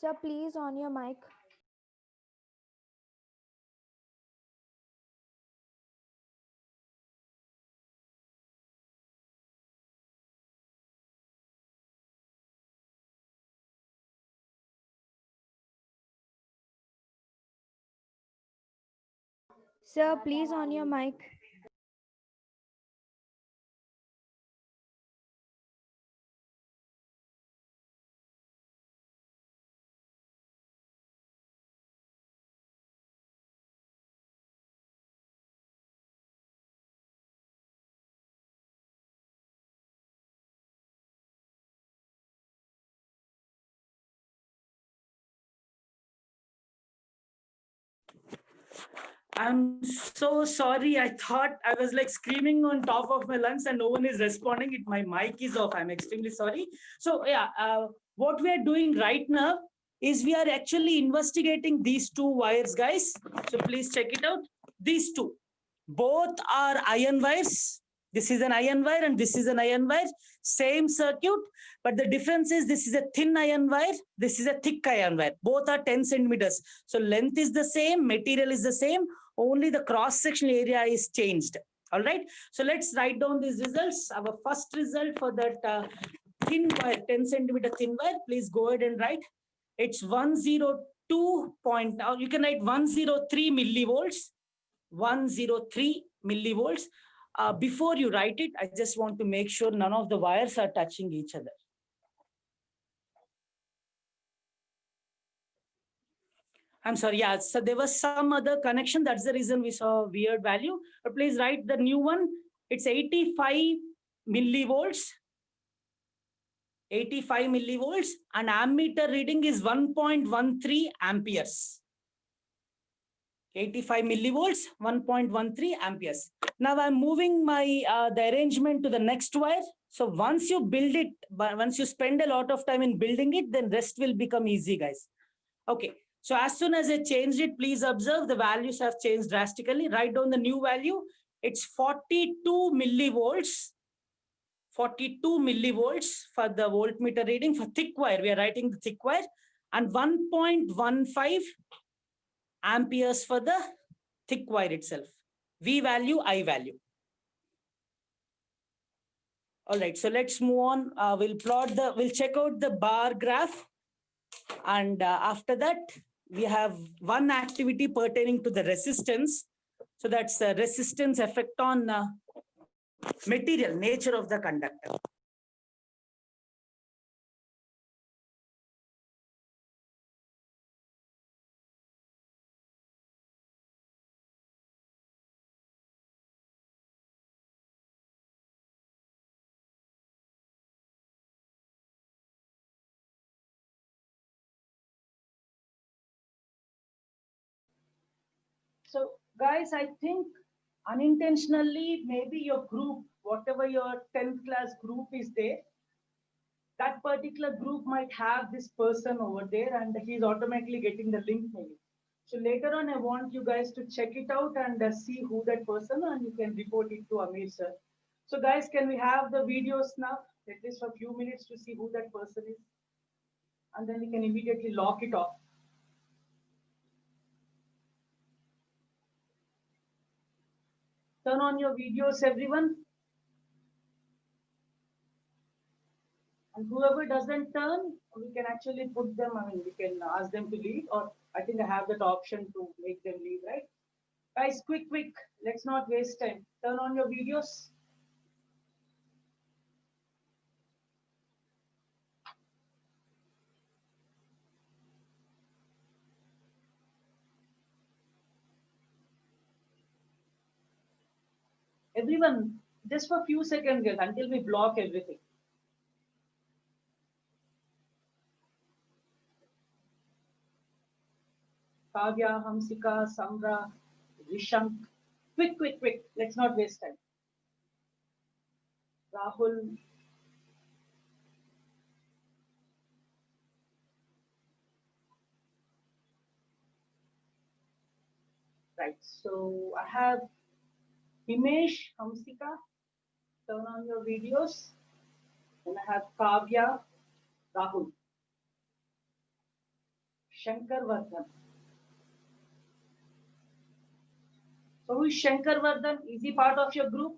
Sir, please on your mic. Sir, please on your mic. I'm so sorry. I thought I was like screaming on top of my lungs and no one is responding. My mic is off. I'm extremely sorry. So yeah, what we are doing right now is we are actually investigating these two wires, guys. So please check it out. These two, both are iron wires. This is an iron wire and this is an iron wire. Same circuit, but the difference is this is a thin iron wire. This is a thick iron wire. Both are 10 centimeters. So length is the same, material is the same, only the cross-sectional area is changed. All right. So let's write down these results. Our first result for that thin wire, 10 centimeter thin wire, please go ahead and write. It's 102 point, now you can write 103 millivolts, 103 millivolts. Before you write it, I just want to make sure none of the wires are touching each other. I'm sorry, yeah, so there was some other connection. That's the reason we saw a weird value. But please write the new one. It's 85 millivolts. 85 millivolts and ammeter reading is 1.13 amperes. 85 millivolts, 1.13 amperes. Now I'm moving my the arrangement to the next wire. So once you build it, once you spend a lot of time in building it, then rest will become easy, guys. Okay. So as soon as I changed it, please observe the values have changed drastically. Write down the new value. It's 42 millivolts. 42 millivolts for the voltmeter reading for thick wire. We are writing the thick wire and 1.15 amperes for the thick wire itself. V value, I value. All right, so let's move on. We'll check out the bar graph. And after that, we have one activity pertaining to the resistance. So that's resistance effect on material, nature of the conductor. So guys, I think unintentionally, maybe your group, whatever your 10th class group is there, that particular group might have this person over there and he's automatically getting the link maybe. So later on, I want you guys to check it out and see who that person and you can report it to Amir sir. So guys, can we have the videos now, at least for a few minutes to see who that person is? And then we can immediately lock it off. Turn on your videos, everyone. And whoever doesn't turn, we can actually put them, I mean, we can ask them to leave, or I think I have that option to make them leave, right? Guys, quick, let's not waste time. Turn on your videos. Everyone, just for a few seconds, guys, until we block everything. Kavya, Hamsika, Samra, Rishank. Quick. Let's not waste time. Rahul. Right, so I have Himesh, Hamsika. Turn on your videos. Then I have Kavya, Rahul. Shankar Vardhan. So who is Shankar Vardhan? Is he part of your group?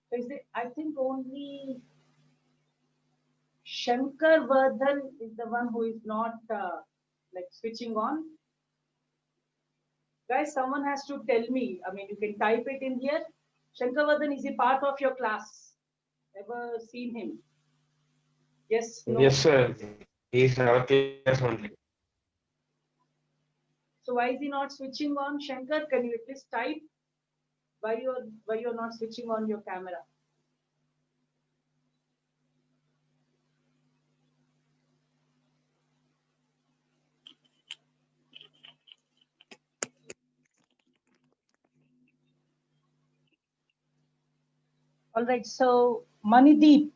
So is it, I think only Shankar Vardhan is the one who is not like switching on. Guys, someone has to tell me. I mean, you can type it in here. Shankar Vardhan, is he part of your class? Ever seen him? Yes. No? Yes, sir. He's our class only. So why is he not switching on? Shankar, can you at least type why you're not switching on your camera? All right, so Manideep,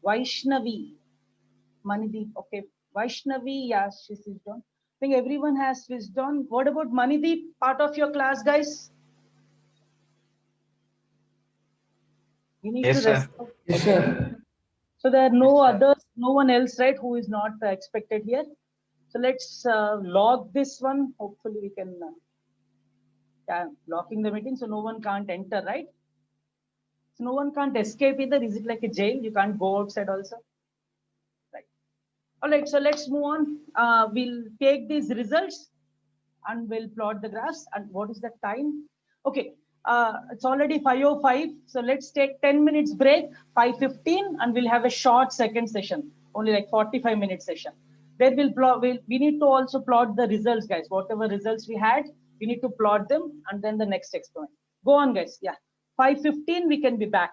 Vaishnavi, Manideep, okay. Vaishnavi, yeah, she switched on. I think everyone has switched on. What about Manideep, part of your class, guys? You need to Yes, sir. respond. Yes, Okay. sir. So there are no Yes, sir. others, no one else, right, who is not expected here. So let's log this one. Hopefully we can, yeah, locking the meeting so no one can't enter, right? So no one can't escape either. Is it like a jail? You can't go outside also, right? All right, so let's move on. We'll take these results and we'll plot the graphs. And what is the time? Okay, it's already 5:05. So let's take 10 minutes break, 5:15, and we'll have a short second session, only like 45-minute session. Then we need to also plot the results, guys. Whatever results we had, we need to plot them and then the next experiment. Go on, guys. Yeah, 5:15, we can be back.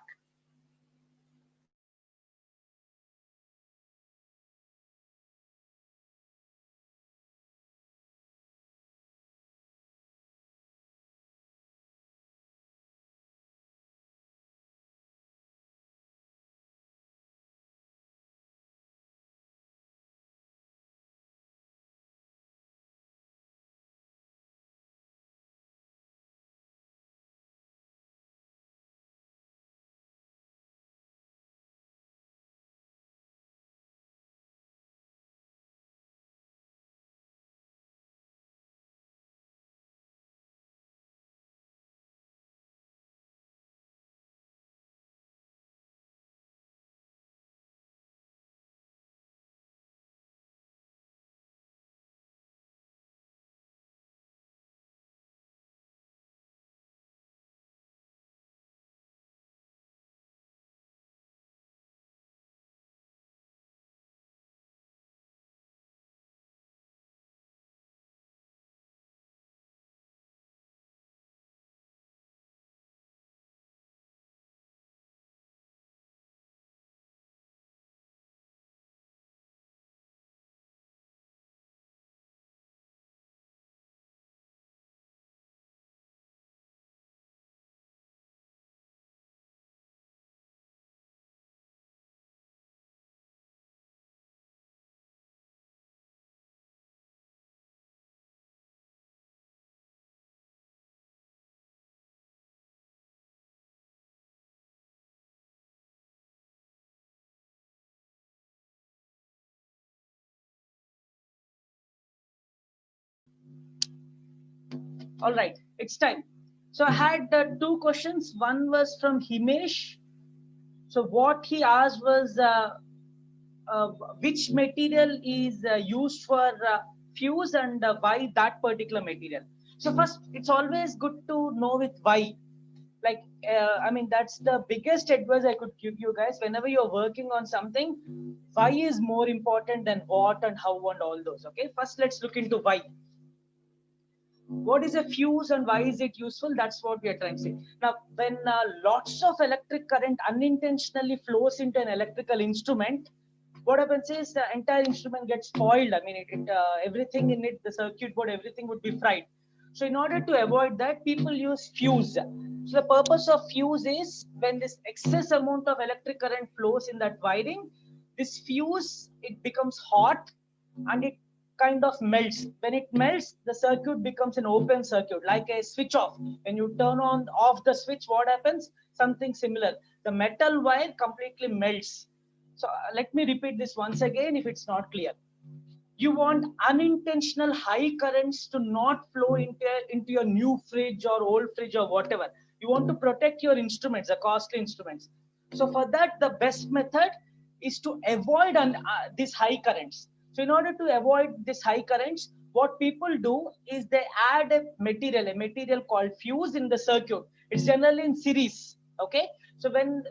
All right, it's time. So I had two questions. One was from Himesh. So what he asked was uh, which material is used for fuse and why that particular material. So first, it's always good to know with why. Like, I mean, that's the biggest advice I could give you guys. Whenever you're working on something, why is more important than what and how and all those. Okay, first let's look into why. What is a fuse and why is it useful? That's what we are trying to say. Now, when lots of electric current unintentionally flows into an electrical instrument, what happens is the entire instrument gets spoiled. I mean, everything in it, the circuit board, everything would be fried. So in order to avoid that, people use fuse. So the purpose of fuse is when this excess amount of electric current flows in that wiring, this fuse, it becomes hot and it kind of melts. When it melts, the circuit becomes an open circuit, like a switch off. When you turn on off the switch, what happens? Something similar. The metal wire completely melts. So let me repeat this once again if it's not clear. You want unintentional high currents to not flow into your new fridge or old fridge or whatever. You want to protect your instruments, the costly instruments. So for that, the best method is to avoid these high currents. So in order to avoid these high currents, what people do is they add a material called fuse in the circuit. It's generally in series. Okay. So when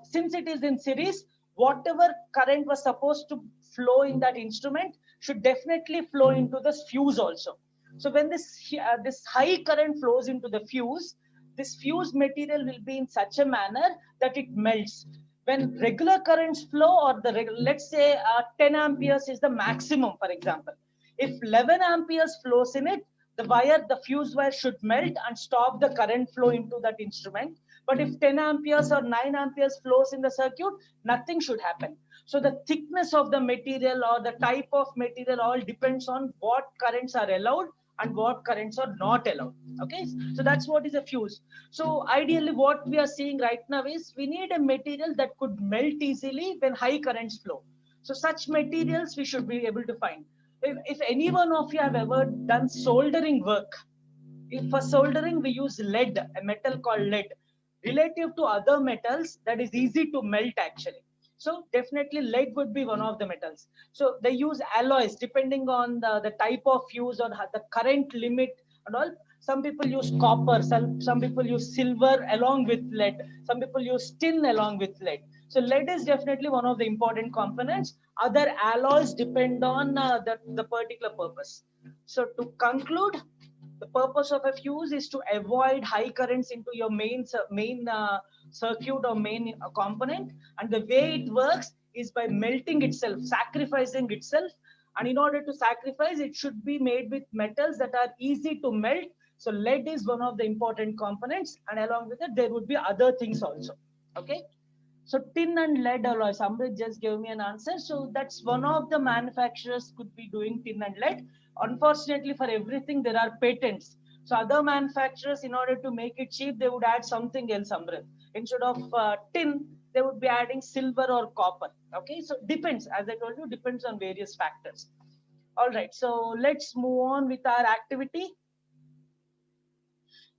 since it is in series, whatever current was supposed to flow in that instrument should definitely flow into the fuse also. So when this high current flows into the fuse, this fuse material will be in such a manner that it melts. When regular currents flow, or let's say 10 amperes is the maximum, for example. If 11 amperes flows in it, the fuse wire should melt and stop the current flow into that instrument. But if 10 amperes or 9 amperes flows in the circuit, nothing should happen. So the thickness of the material or the type of material all depends on what currents are allowed and what currents are not allowed. Okay, so that's what is a fuse. So ideally what we are seeing right now is we need a material that could melt easily when high currents flow. So such materials we should be able to find. If any one of you have ever done soldering work, if for soldering we use lead, a metal called lead, relative to other metals, that is easy to melt actually. So definitely lead would be one of the metals. So they use alloys depending on the type of fuse or the current limit and all. Some people use copper, some people use silver along with lead, some people use tin along with lead. So lead is definitely one of the important components. Other alloys depend on the particular purpose. So to conclude, the purpose of a fuse is to avoid high currents into your main circuit or main component. And the way it works is by melting itself, sacrificing itself. And in order to sacrifice, it should be made with metals that are easy to melt. So lead is one of the important components. And along with it, there would be other things also. Okay. So tin and lead alloy, somebody just gave me an answer. So that's one of the manufacturers could be doing tin and lead. Unfortunately, for everything, there are patents. So other manufacturers, in order to make it cheap, they would add something else, Amrit. Instead of tin, they would be adding silver or copper. Okay, so depends, as I told you, depends on various factors. All right, so let's move on with our activity.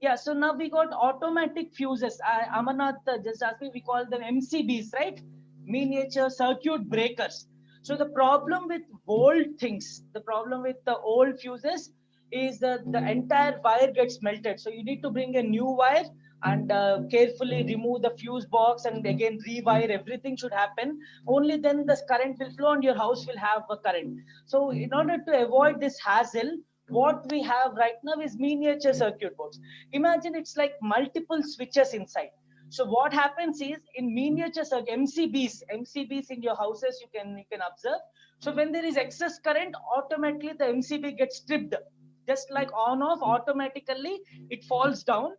Yeah, so now we got automatic fuses. Amarnath just asked me, we call them MCBs, right? Miniature circuit breakers. So the problem with old things, the problem with the old fuses is that the entire wire gets melted. So you need to bring a new wire and carefully remove the fuse box and again rewire. Everything should happen. Only then the current will flow and your house will have a current. So in order to avoid this hassle, what we have right now is miniature circuit boards. Imagine it's like multiple switches inside. So what happens is in miniature circuit, MCBs in your houses, you can observe. So when there is excess current, automatically the MCB gets stripped. Just like on off, automatically it falls down.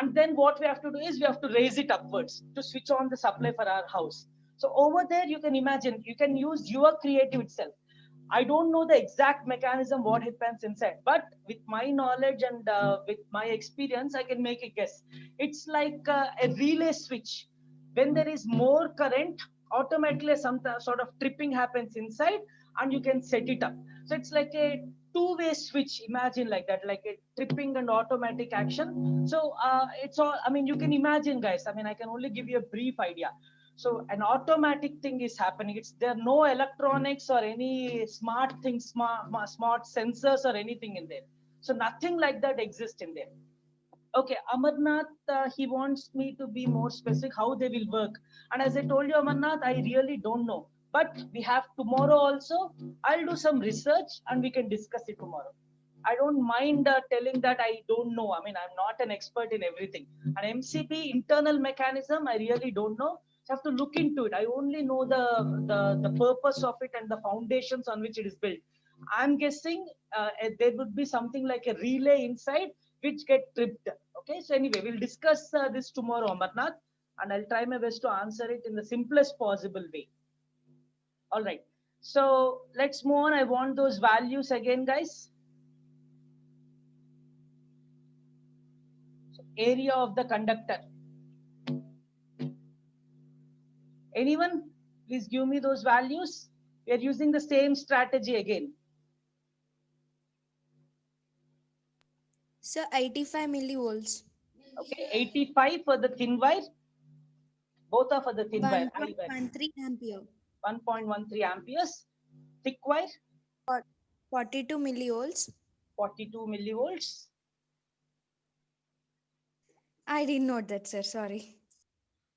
And then what we have to do is we have to raise it upwards to switch on the supply for our house. So over there, you can imagine, you can use your creative itself. I don't know the exact mechanism what happens inside, but with my knowledge and with my experience, I can make a guess. It's like a relay switch. When there is more current, automatically some sort of tripping happens inside and you can set it up. So it's like a two-way switch. Imagine like that, like a tripping and automatic action. So it's all, I mean, you can imagine, guys. I mean, I can only give you a brief idea. So an automatic thing is happening. It's there are no electronics or any smart things, smart sensors or anything in there. So nothing like that exists in there. Okay, Amarnath, he wants me to be more specific how they will work. And as I told you, Amarnath, I really don't know. But we have tomorrow also. I'll do some research and we can discuss it tomorrow. I don't mind telling that I don't know. I mean, I'm not an expert in everything. An MCB internal mechanism, I really don't know. So I have to look into it. I only know the purpose of it and the foundations on which it is built. I'm guessing there would be something like a relay inside which get tripped. Okay, so anyway, we'll discuss this tomorrow, Amarnath, and I'll try my best to answer it in the simplest possible way. All right, so let's move on. I want those values again, guys. So area of the conductor. Anyone, please give me those values. We are using the same strategy again. Sir, 85 millivolts. Okay, 85 for the thin wire. Both are for the thin wire. 1.13 ampere. 1.13 amperes. Thick wire. 42 millivolts. 42 millivolts. I didn't note that, sir. Sorry.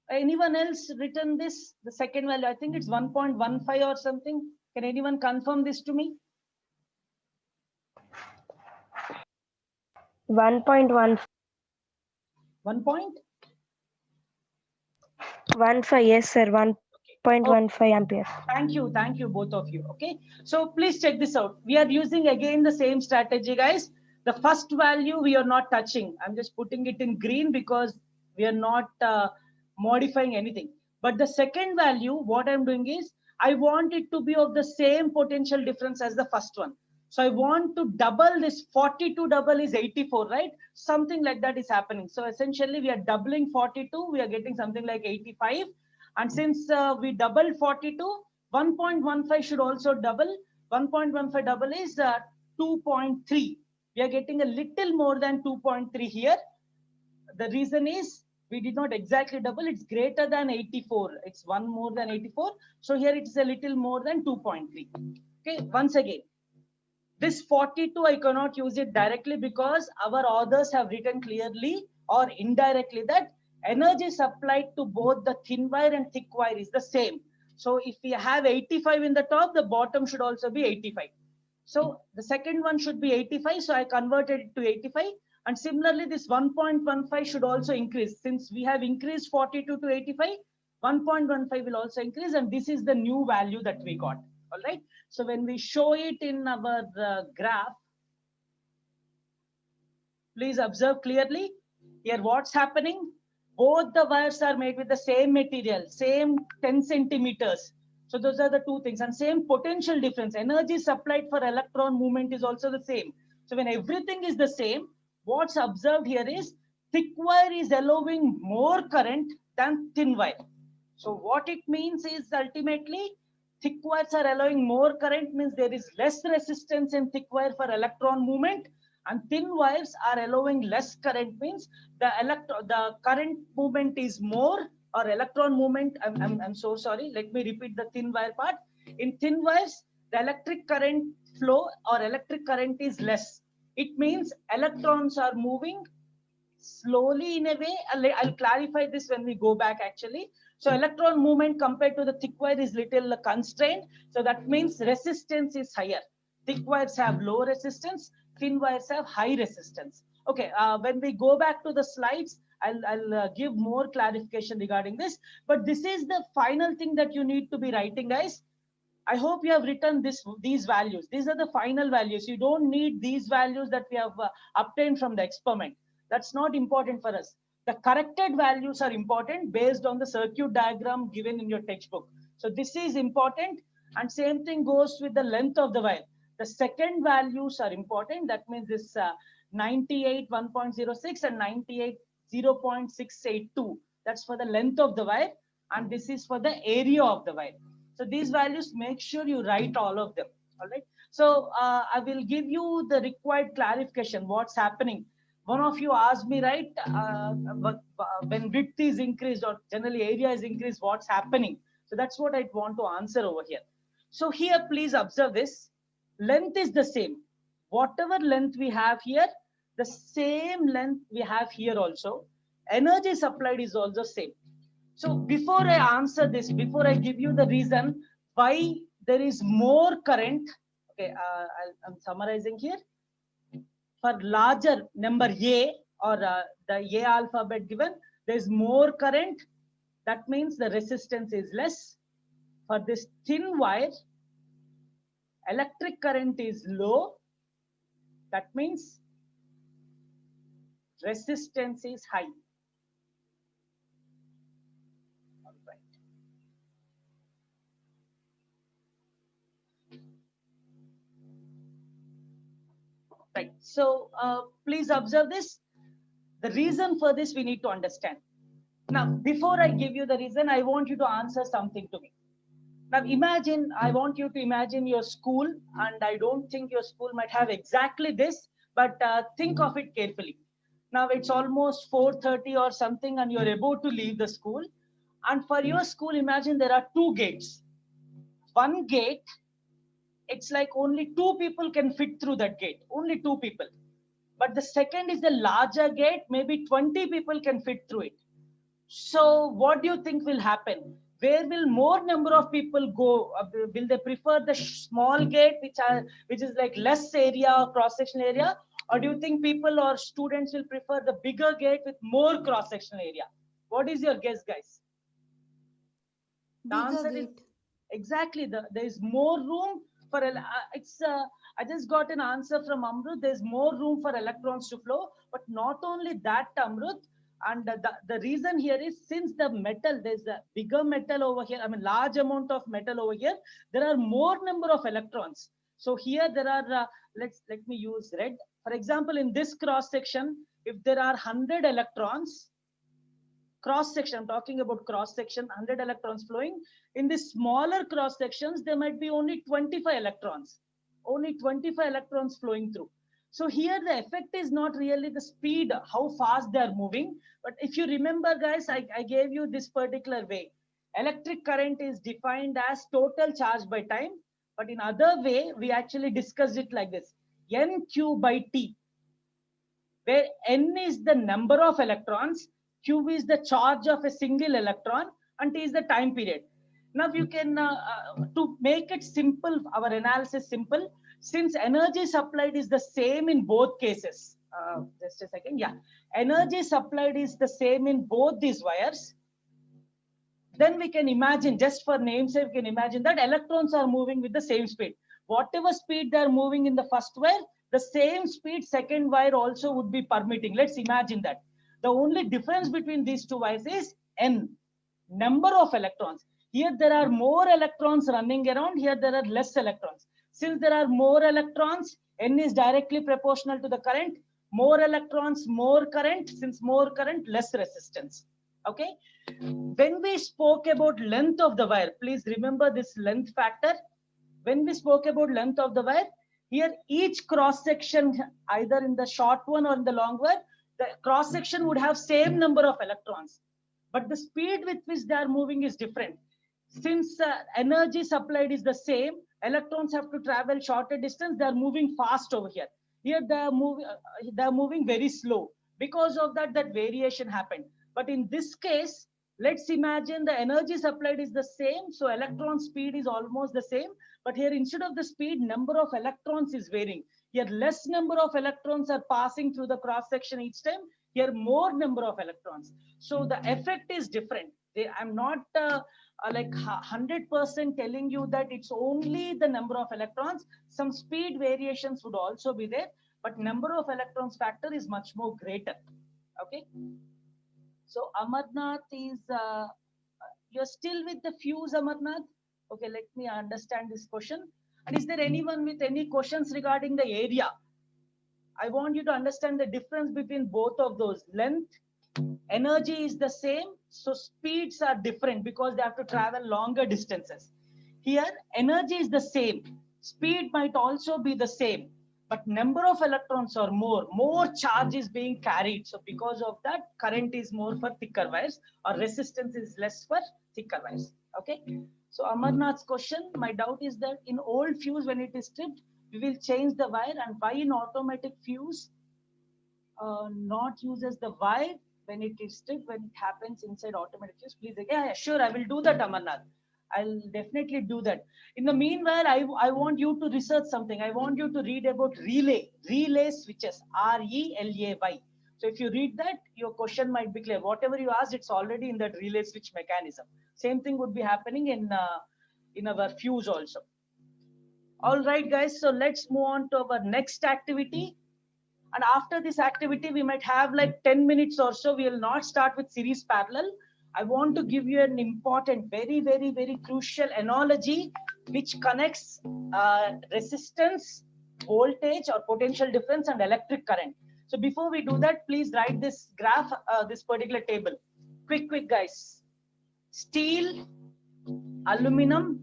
Anyone else written this? The second value, I think it's 1.15 or something. Can anyone confirm this to me? 1.1. 1.15, yes, sir. 1.15 amperes. Thank you, both of you. Okay, so please check this out. We are using again the same strategy, guys. The first value we are not touching. I'm just putting it in green because we are not modifying anything. But the second value, what I'm doing is, I want it to be of the same potential difference as the first one. So I want to double this. 42 double is 84, right? Something like that is happening. So essentially we are doubling 42. We are getting something like 85. And since we doubled 42, 1.15 should also double. 1.15 double is 2.3. We are getting a little more than 2.3 here. The reason is we did not exactly double. It's greater than 84. It's one more than 84. So here it's a little more than 2.3. Okay, once again, this 42, I cannot use it directly because our authors have written clearly or indirectly that energy supplied to both the thin wire and thick wire is the same. So if we have 85 in the top, the bottom should also be 85. So the second one should be 85. So I converted it to 85. And similarly, this 1.15 should also increase. Since we have increased 42 to 85, 1.15 will also increase. And this is the new value that we got. All right. So when we show it in our graph, please observe clearly here what's happening. Both the wires are made with the same material, same 10 centimeters. So those are the two things, and same potential difference. Energy supplied for electron movement is also the same. So when everything is the same, what's observed here is thick wire is allowing more current than thin wire. So what it means is ultimately thick wires are allowing more current, means there is less resistance in thick wire for electron movement, and thin wires are allowing less current, means the current movement is more, or electron movement. I'm so sorry. Let me repeat the thin wire part. In thin wires, the electric current flow or electric current is less. It means electrons are moving slowly in a way. I'll clarify this when we go back actually. So electron movement compared to the thick wire is little constrained. So that means resistance is higher. Thick wires have low resistance, thin wires have high resistance. Okay, when we go back to the slides, I'll give more clarification regarding this. But this is the final thing that you need to be writing, guys. I hope you have written these values. These are the final values. You don't need these values that we have obtained from the experiment. That's not important for us. The corrected values are important based on the circuit diagram given in your textbook. So this is important, and same thing goes with the length of the wire. The second values are important. That means this 98 1.06 and 98 0.682. That's for the length of the wire, and this is for the area of the wire. So these values, make sure you write all of them. All right. So I will give you the required clarification. What's happening? One of you asked me, right? When width is increased or generally area is increased, what's happening? So that's what I want to answer over here. So here, please observe this. Length is the same. Whatever length we have here, the same length we have here also. Energy supplied is also same. So before I answer this, before I give you the reason why there is more current, okay, I'm summarizing here. For larger number A or the A alphabet given, there is more current. That means the resistance is less. For this thin wire, electric current is low. That means resistance is high. All right. Right. So please observe this. The reason for this we need to understand. Now, before I give you the reason, I want you to answer something to me. Now, imagine, I want you to imagine your school, and I don't think your school might have exactly this, but think of it carefully. Now, it's almost 4:30 or something, and you're about to leave the school. And for your school, imagine there are two gates. One gate, it's like only two people can fit through that gate, only two people. But the second is the larger gate, maybe 20 people can fit through it. So what do you think will happen? Where will more number of people go? Will they prefer the small gate, which is like less area or cross-sectional area? Or do you think people or students will prefer the bigger gate with more cross-sectional area? What is your guess, guys? The Bigger answer is gate. exactly, there is more room I just got an answer from Amrut. There's more room for electrons to flow, but not only that, Amrut. And the reason here is, since the metal, there's a bigger metal over here, I mean, large amount of metal over here, there are more number of electrons. So here there are, let me use red. For example, in this cross section, if there are 100 electrons, cross section, I'm talking about cross section, 100 electrons flowing. In the smaller cross sections, there might be only 25 electrons, only 25 electrons flowing through. So here the effect is not really the speed, how fast they are moving. But if you remember, guys, I gave you this particular way. Electric current is defined as total charge by time. But in other way, we actually discussed it like this. NQ by T, where N is the number of electrons, Q is the charge of a single electron, and T is the time period. Now you can, to make it simple, our analysis simple, since energy supplied is the same in both cases. Just a second, yeah. Energy supplied is the same in both these wires. Then we can imagine, just for namesake, we can imagine that electrons are moving with the same speed. Whatever speed they are moving in the first wire, the same speed second wire also would be permitting. Let's imagine that. The only difference between these two wires is N, number of electrons. Here there are more electrons running around, here there are less electrons. Since there are more electrons, N is directly proportional to the current. More electrons, more current. Since more current, less resistance. Okay. When we spoke about length of the wire, please remember this length factor. When we spoke about length of the wire, here each cross section, either in the short one or in the long wire, the cross section would have same number of electrons, but the speed with which they are moving is different. Since energy supplied is the same, electrons have to travel shorter distance. They are moving fast over here. Here they are moving very slow. Because of that, that variation happened. But in this case, let's imagine the energy supplied is the same, so electron speed is almost the same. But here, instead of the speed, number of electrons is varying. Here, less number of electrons are passing through the cross section each time. Here, more number of electrons. So the effect is different. I'm not like 100% telling you that it's only the number of electrons. Some speed variations would also be there, but number of electrons factor is much more greater. Okay. So Amarnath is, you're still with the fuse, Amarnath? Okay, let me understand this question. And is there anyone with any questions regarding the area? I want you to understand the difference between both of those. Length, energy is the same, so speeds are different because they have to travel longer distances. Here, energy is the same. Speed might also be the same, but number of electrons are more charge is being carried. So because of that, current is more for thicker wires, or resistance is less for thicker wires. Okay. So Amarnath's question, my doubt is that in old fuse, when it is stripped, we will change the wire, and why in automatic fuse not uses the wire when it is stripped, when it happens inside automatic fuse? Please, yeah, sure, I will do that, Amarnath. I'll definitely do that. In the meanwhile, I want you to research something. I want you to read about relay switches, RELAY. So if you read that, your question might be clear. Whatever you asked, it's already in that relay switch mechanism. Same thing would be happening in our fuse also. All right, guys. So let's move on to our next activity. And after this activity, we might have like 10 minutes or so. We will not start with series parallel. I want to give you an important, very, very, very crucial analogy which connects resistance, voltage or potential difference, and electric current. So before we do that, please write this graph, this particular table. Quick, guys. Steel, aluminum.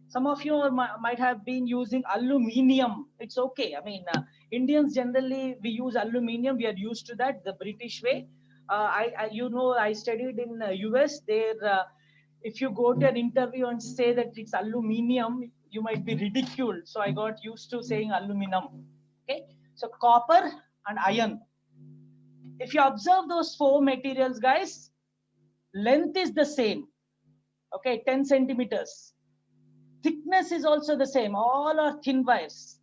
Some of you might have been using aluminium. It's okay. I mean, Indians generally, we use aluminium. We are used to that, the British way. I studied in US. There, if you go to an interview and say that it's aluminium, you might be ridiculed. So I got used to saying aluminum. Okay. So copper and iron. If you observe those four materials, guys, length is the same. Okay, 10 centimeters. Thickness is also the same. All are thin wires.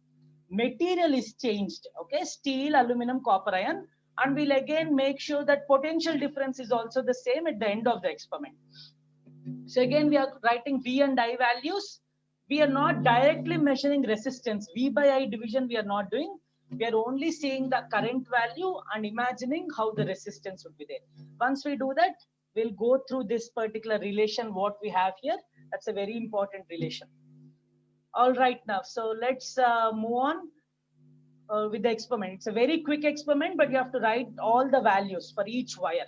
Material is changed. Okay, steel, aluminum, copper, iron. And we'll again make sure that potential difference is also the same at the end of the experiment. So again, we are writing V and I values. We are not directly measuring resistance. V by I division we are not doing. We are only seeing the current value and imagining how the resistance would be there. Once we do that, we'll go through this particular relation, what we have here. That's a very important relation. All right now, so let's move on with the experiment. It's a very quick experiment, but you have to write all the values for each wire.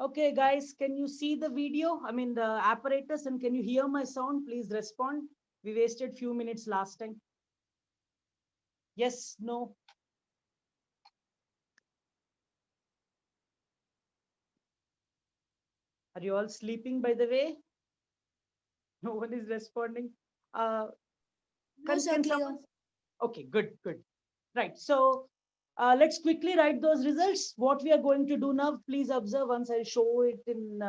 Okay, guys, can you see the video? I mean, the apparatus, and can you hear my sound? Please respond. We wasted few minutes last time. Yes, no. Are you all sleeping, by the way? No one is responding. No, Can sir, clear. someone- Okay, good, good. Right. So let's quickly write those results. What we are going to do now, please observe once I show it in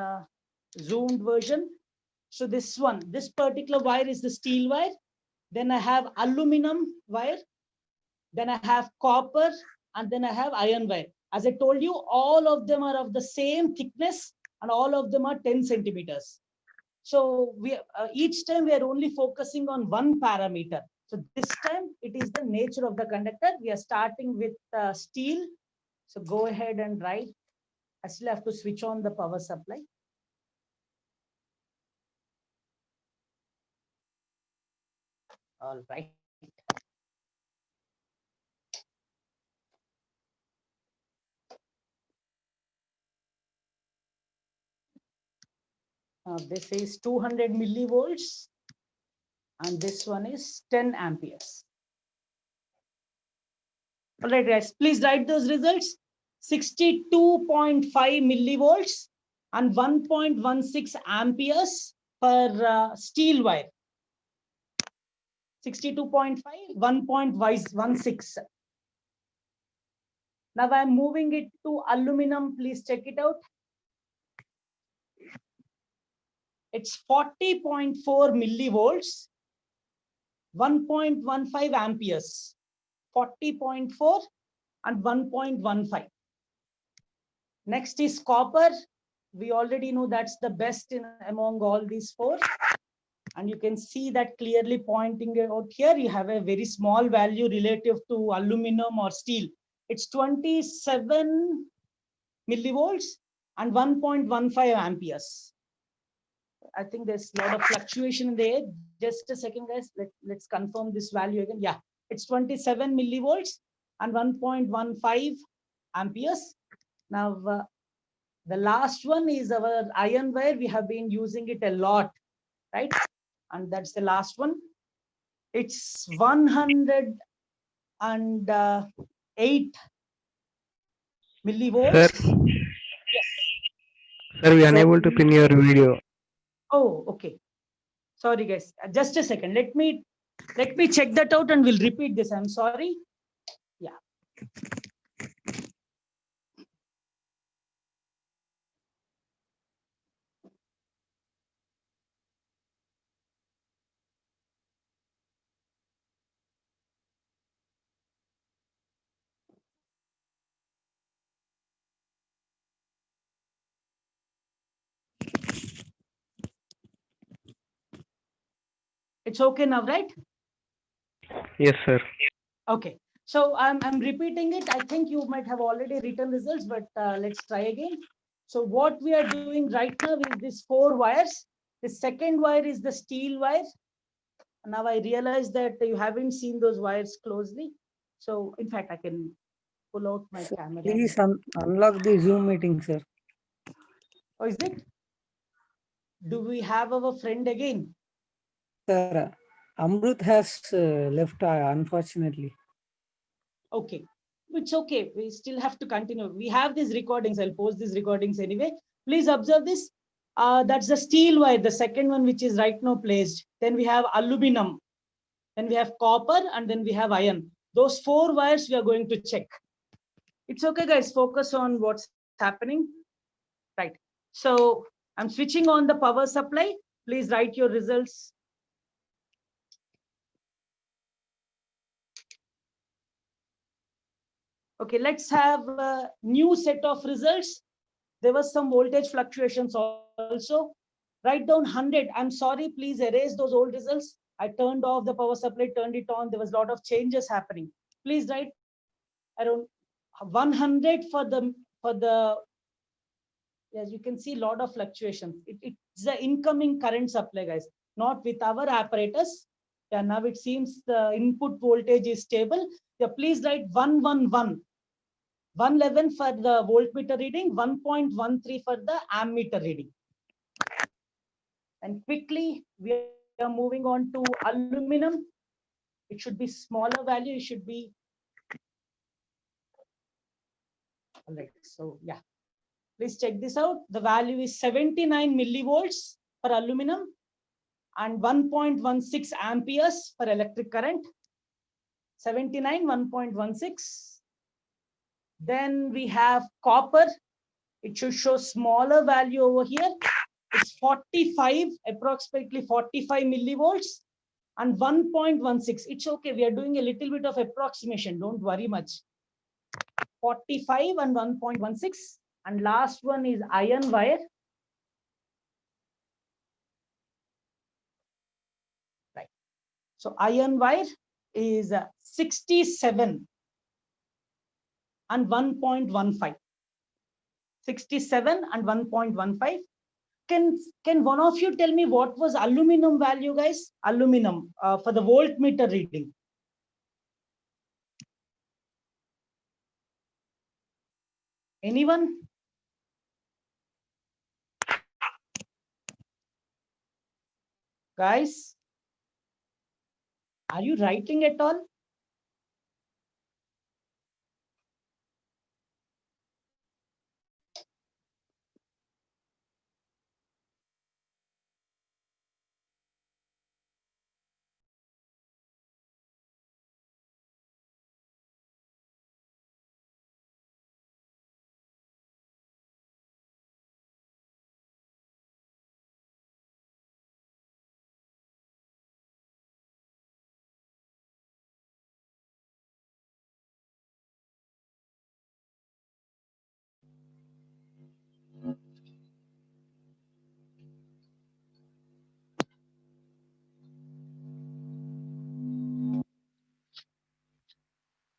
zoomed version. So this one, this particular wire is the steel wire. Then I have aluminum wire. Then I have copper, and then I have iron wire. As I told you, all of them are of the same thickness, and all of them are 10 centimeters. So we each time we are only focusing on one parameter. So this time it is the nature of the conductor. We are starting with steel. So go ahead and write. I still have to switch on the power supply. All right. This is 200 millivolts, and this one is 10 amperes. All right, guys, please write those results. 62.5 millivolts and 1.16 amperes per steel wire. 62.5, 1.16. Now I'm moving it to aluminum. Please check it out. It's 40.4 millivolts, 1.15 amperes, 40.4 and 1.15. Next is copper. We already know that's the best in among all these four. And you can see that clearly pointing out here, you have a very small value relative to aluminum or steel. It's 27 millivolts and 1.15 amperes. I think there's a lot of fluctuation in the air. Just a second, guys. Let's confirm this value again. Yeah, it's 27 millivolts and 1.15 amperes. Now, the last one is our iron wire. We have been using it a lot, right? And that's the last one. It's 108 millivolts. Sir, sir, we are unable to pin your video. Oh, okay. Sorry, guys. Just a second. Let me check that out and we'll repeat this. I'm sorry. Yeah. It's okay now, right? Yes, sir. Okay. So I'm repeating it. I think you might have already written results, but let's try again. So what we are doing right now is these 4 wires. The second wire is the steel wire. Now I realize that you haven't seen those wires closely. So in fact, I can pull out my camera. Please unlock the Zoom meeting, sir. Oh, is it? Do we have our friend again? Sir, Amrut has left, unfortunately. Okay, it's okay. We still have to continue. We have these recordings. I'll post these recordings anyway. Please observe this. That's the steel wire, the second one, which is right now placed. Then we have aluminum. Then we have copper, and then we have iron. Those 4 wires we are going to check. It's okay, guys. Focus on what's happening. Right. So I'm switching on the power supply. Please write your results. Okay, let's have a new set of results. There was some voltage fluctuations also. Write down 100. I'm sorry, please erase those old results. I turned off the power supply, turned it on. There was a lot of changes happening. Please write around 100 for the, yes, you can see a lot of fluctuations. It's the incoming current supply, guys, not with our apparatus. Yeah, now it seems the input voltage is stable. Yeah, please write 111. 111 for the voltmeter reading, 1.13 for the ammeter reading. And quickly, we are moving on to aluminum. It should be smaller value. It should be, all right. So yeah, please check this out. The value is 79 millivolts for aluminum and 1.16 amperes for electric current. 79, 1.16. Then we have copper. It should show smaller value over here. It's 45, approximately 45 millivolts and 1.16. It's okay. We are doing a little bit of approximation. Don't worry much. 45 and 1.16. And last one is iron wire. Right. So iron wire is 67 and 1.15. 67 and 1.15. Can one of you tell me what was aluminum value, guys? Aluminum for the voltmeter reading. Anyone? Guys, are you writing at all?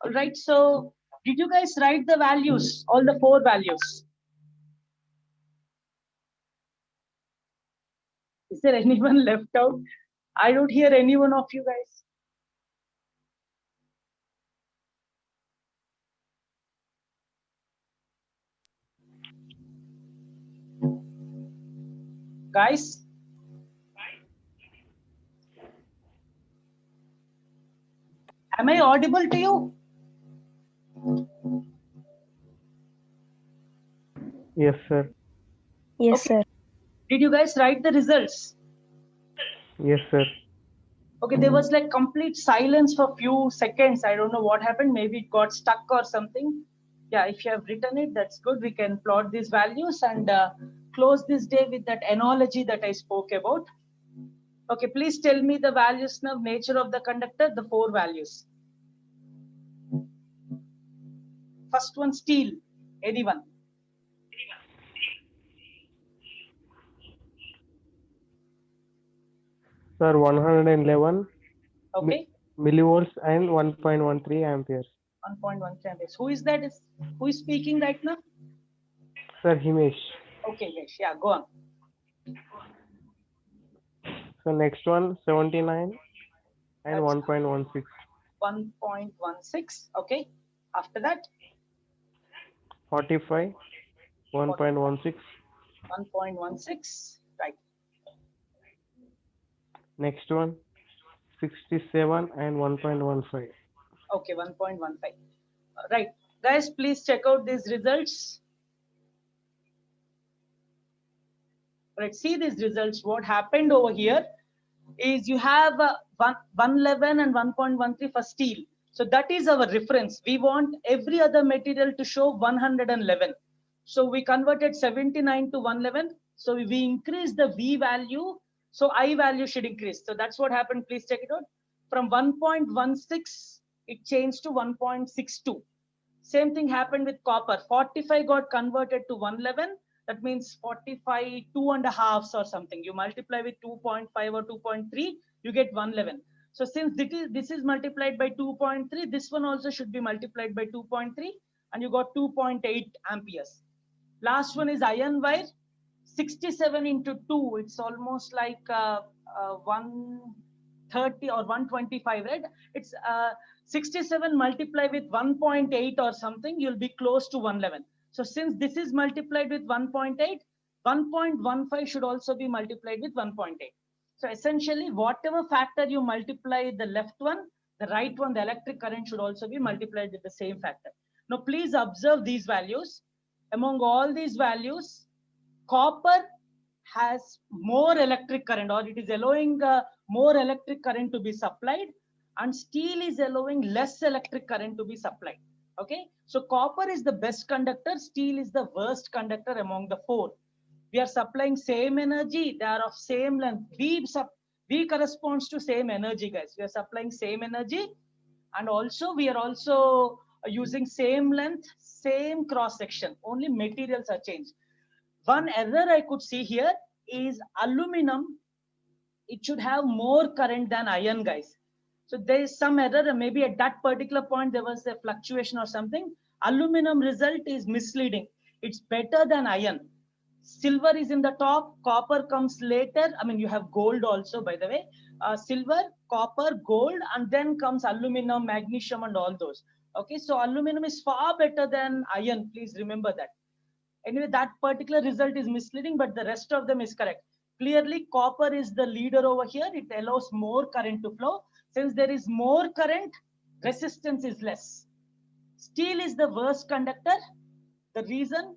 All right, so did you guys write the values, all the 4 values? Is there anyone left out? I don't hear any one of you guys. Guys? Am I audible to you? Yes, sir. Yes, Okay. sir. Did you guys write the results? Yes, sir. Okay, there was like complete silence for few seconds. I don't know what happened. Maybe it got stuck or something. Yeah, if you have written it, that's good. We can plot these values and close this day with that analogy that I spoke about. Okay, please tell me the values now, nature of the conductor, the 4 values. First one, steel. Anyone? Sir, 111 Okay, millivolts and 1.13 amperes. 1.1 amperes. Who is that? Who is speaking right now? Sir, Himesh. Okay, yes, yeah, go on. So next one, 79 and That's 1.16. 1.16. Okay, after that, 45, 1.16. 1.16. Right. Next one, 67 and 1.15. Okay, 1.15. Right. Guys, please check out these results. Right, see these results. What happened over here is you have 111 and 1.13 for steel. So that is our reference. We want every other material to show 111. So we converted 79 to 111. So we increased the V value. So I value should increase. So that's what happened. Please check it out. From 1.16, it changed to 1.62. Same thing happened with copper. 45 got converted to 111. That means 45, 2.5 or something. You multiply with 2.5 or 2.3, you get 111. So since this is multiplied by 2.3, this one also should be multiplied by 2.3, and you got 2.8 amperes. Last one is iron wire. 67 into 2, it's almost like 130 or 125, right? It's 67 multiply with 1.8 or something, you'll be close to 111. So since this is multiplied with 1.8, 1.15 should also be multiplied with 1.8. So essentially, whatever factor you multiply the left one, the right one, the electric current should also be multiplied with the same factor. Now, please observe these values. Among all these values, copper has more electric current, or it is allowing more electric current to be supplied, and steel is allowing less electric current to be supplied. Okay, so copper is the best conductor, steel is the worst conductor among the four. We are supplying same energy, they are of same length. V corresponds to same energy, guys. We are supplying same energy, and also we are also using same length, same cross section, only materials are changed. One error I could see here is aluminum. It should have more current than iron, guys. So there is some error, maybe at that particular point there was a fluctuation or something. Aluminum result is misleading. It's better than iron. Silver is in the top, copper comes later. I mean, you have gold also, by the way. Silver, copper, gold, and then comes aluminum, magnesium, and all those. Okay, so aluminum is far better than iron. Please remember that. Anyway, that particular result is misleading, but the rest of them is correct. Clearly, copper is the leader over here. It allows more current to flow. Since there is more current, resistance is less. Steel is the worst conductor. The reason,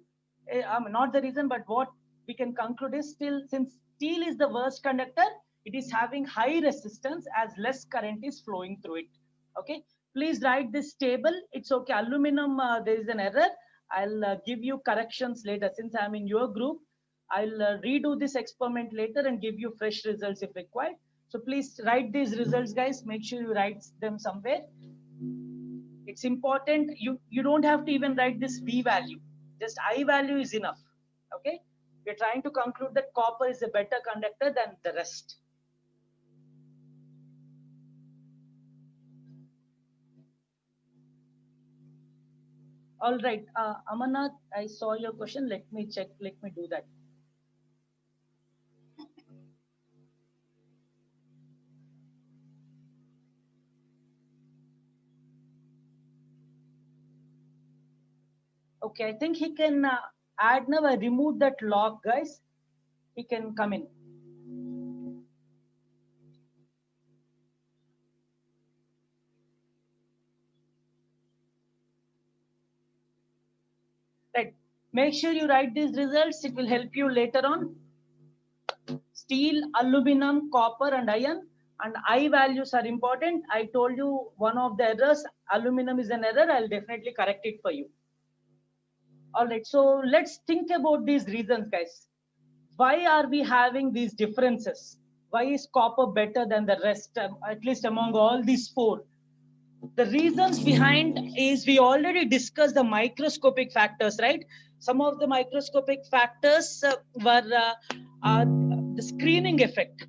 not the reason, but what we can conclude is still, since steel is the worst conductor, it is having high resistance as less current is flowing through it. Okay, please write this table. It's okay. Aluminum, there is an error. I'll give you corrections later. Since I'm in your group, I'll redo this experiment later and give you fresh results if required. So please write these results, guys. Make sure you write them somewhere. It's important. You don't have to even write this V value. Just I value is enough. Okay. We're trying to conclude that copper is a better conductor than the rest. All right, Amarnath, I saw your question. Let me check. Let me do that. Okay, I think he can add now. I removed that lock, guys. He can come in. Right. Make sure you write these results. It will help you later on. Steel, aluminum, copper, and iron. And I values are important. I told you one of the errors, aluminum is an error. I'll definitely correct it for you. All right. So let's think about these reasons, guys. Why are we having these differences? Why is copper better than the rest, at least among all these four? The reasons behind is we already discussed the microscopic factors, right? Some of the microscopic factors were the screening effect.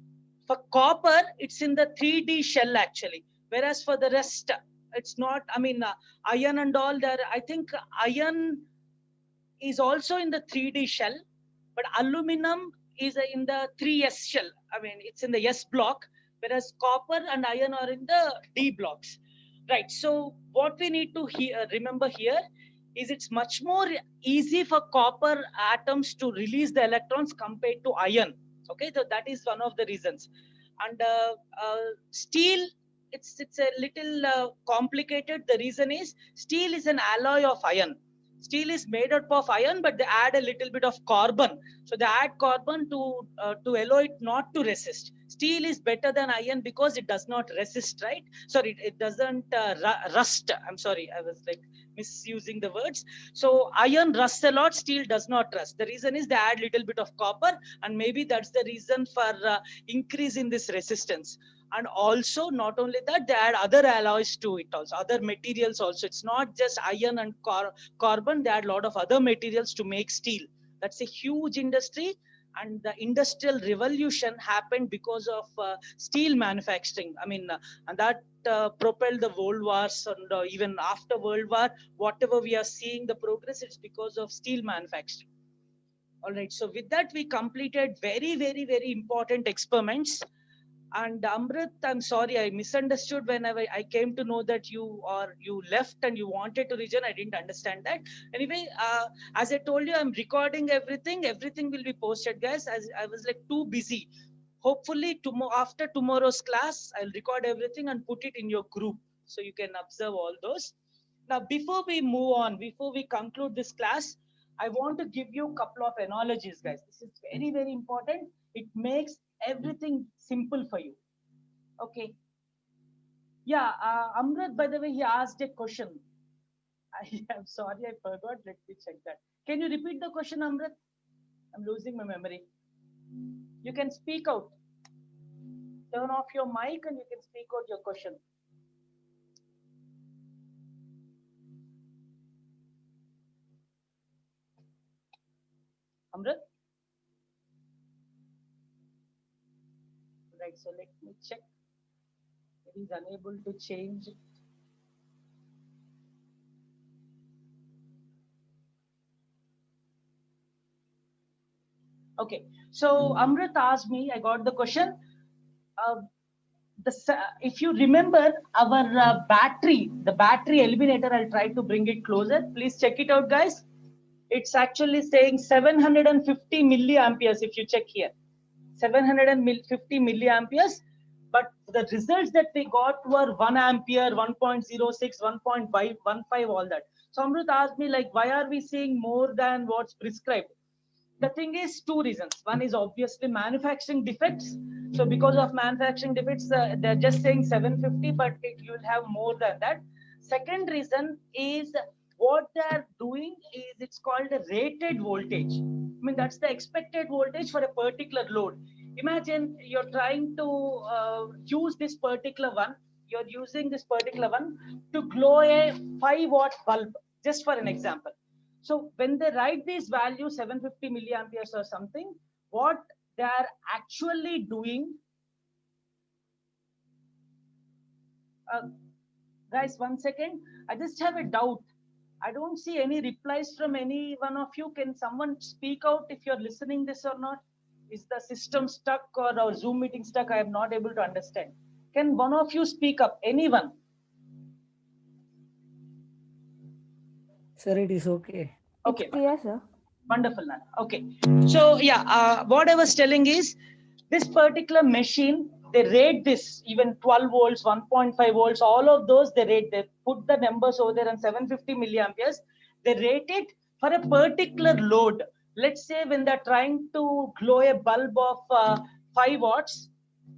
For copper, it's in the 3D shell actually, whereas for the rest, it's not. I mean, iron and all there. I think iron is also in the 3D shell, but aluminum is in the 3S shell. I mean, it's in the S block, whereas copper and iron are in the D blocks. Right. So what we need to remember here is it's much more easy for copper atoms to release the electrons compared to iron. Okay, so that is one of the reasons. And steel, it's a little complicated. The reason is steel is an alloy of iron. Steel is made up of iron, but they add a little bit of carbon. So they add carbon to allow it not to resist. Steel is better than iron because it does not resist, right? Sorry, it doesn't rust. I'm sorry, I was like misusing the words. So iron rusts a lot, steel does not rust. The reason is they add little bit of copper, and maybe that's the reason for increase in this resistance. And also, not only that, they add other alloys to it also, other materials also. It's not just iron and carbon, they add a lot of other materials to make steel. That's a huge industry, and the industrial revolution happened because of steel manufacturing. I mean, and that propelled the world wars, and even after World War, whatever we are seeing the progress, it's because of steel manufacturing. All right, so with that, we completed very, very, very important experiments. And Amrit, I'm sorry, I misunderstood whenever I came to know that you left and you wanted to rejoin. I didn't understand that. Anyway, as I told you, I'm recording everything. Everything will be posted, guys. As I was like too busy. Hopefully, after tomorrow's class, I'll record everything and put it in your group so you can observe all those. Now, before we move on, before we conclude this class, I want to give you a couple of analogies, guys. This is very, very important. It makes everything simple for you. Okay. Yeah, Amrit, by the way, he asked a question. I'm sorry, I forgot. Let me check that. Can you repeat the question, Amrit? I'm losing my memory. You can speak out. Turn off your mic and you can speak out your question. Amrit? Right, so let me check. If he's unable to change. Okay, so Amrit asked me, I got the question. If you remember our battery, the battery eliminator, I'll try to bring it closer. Please check it out, guys. It's actually saying 750 milliamperes if you check here. 750 milliamperes. But the results that we got were 1 ampere, 1.06, 1.15, all that. So Amrit asked me, like, why are we seeing more than what's prescribed? The thing is two reasons. One is obviously manufacturing defects. So because of manufacturing defects, they're just saying 750, but you'll have more than that. Second reason is what they're doing is it's called a rated voltage. I mean, that's the expected voltage for a particular load. Imagine you're trying to use this particular one. You're using this particular one to glow a 5-watt bulb, just for an example. So when they write these values, 750 milliamperes or something, what they are actually doing, guys, 1 second. I just have a doubt. I don't see any replies from any one of you. Can someone speak out if you're listening this or not? Is the system stuck or our Zoom meeting stuck? I am not able to understand. Can one of you speak up? Anyone? Sir, it is okay. Okay. It's clear, sir. Wonderful, Nana. Okay. So yeah, what I was telling is this particular machine, they rate this even 12 volts, 1.5 volts, all of those they rate. They put the numbers over there and 750 milliamperes. They rate it for a particular load. Let's say when they're trying to glow a bulb of 5 watts,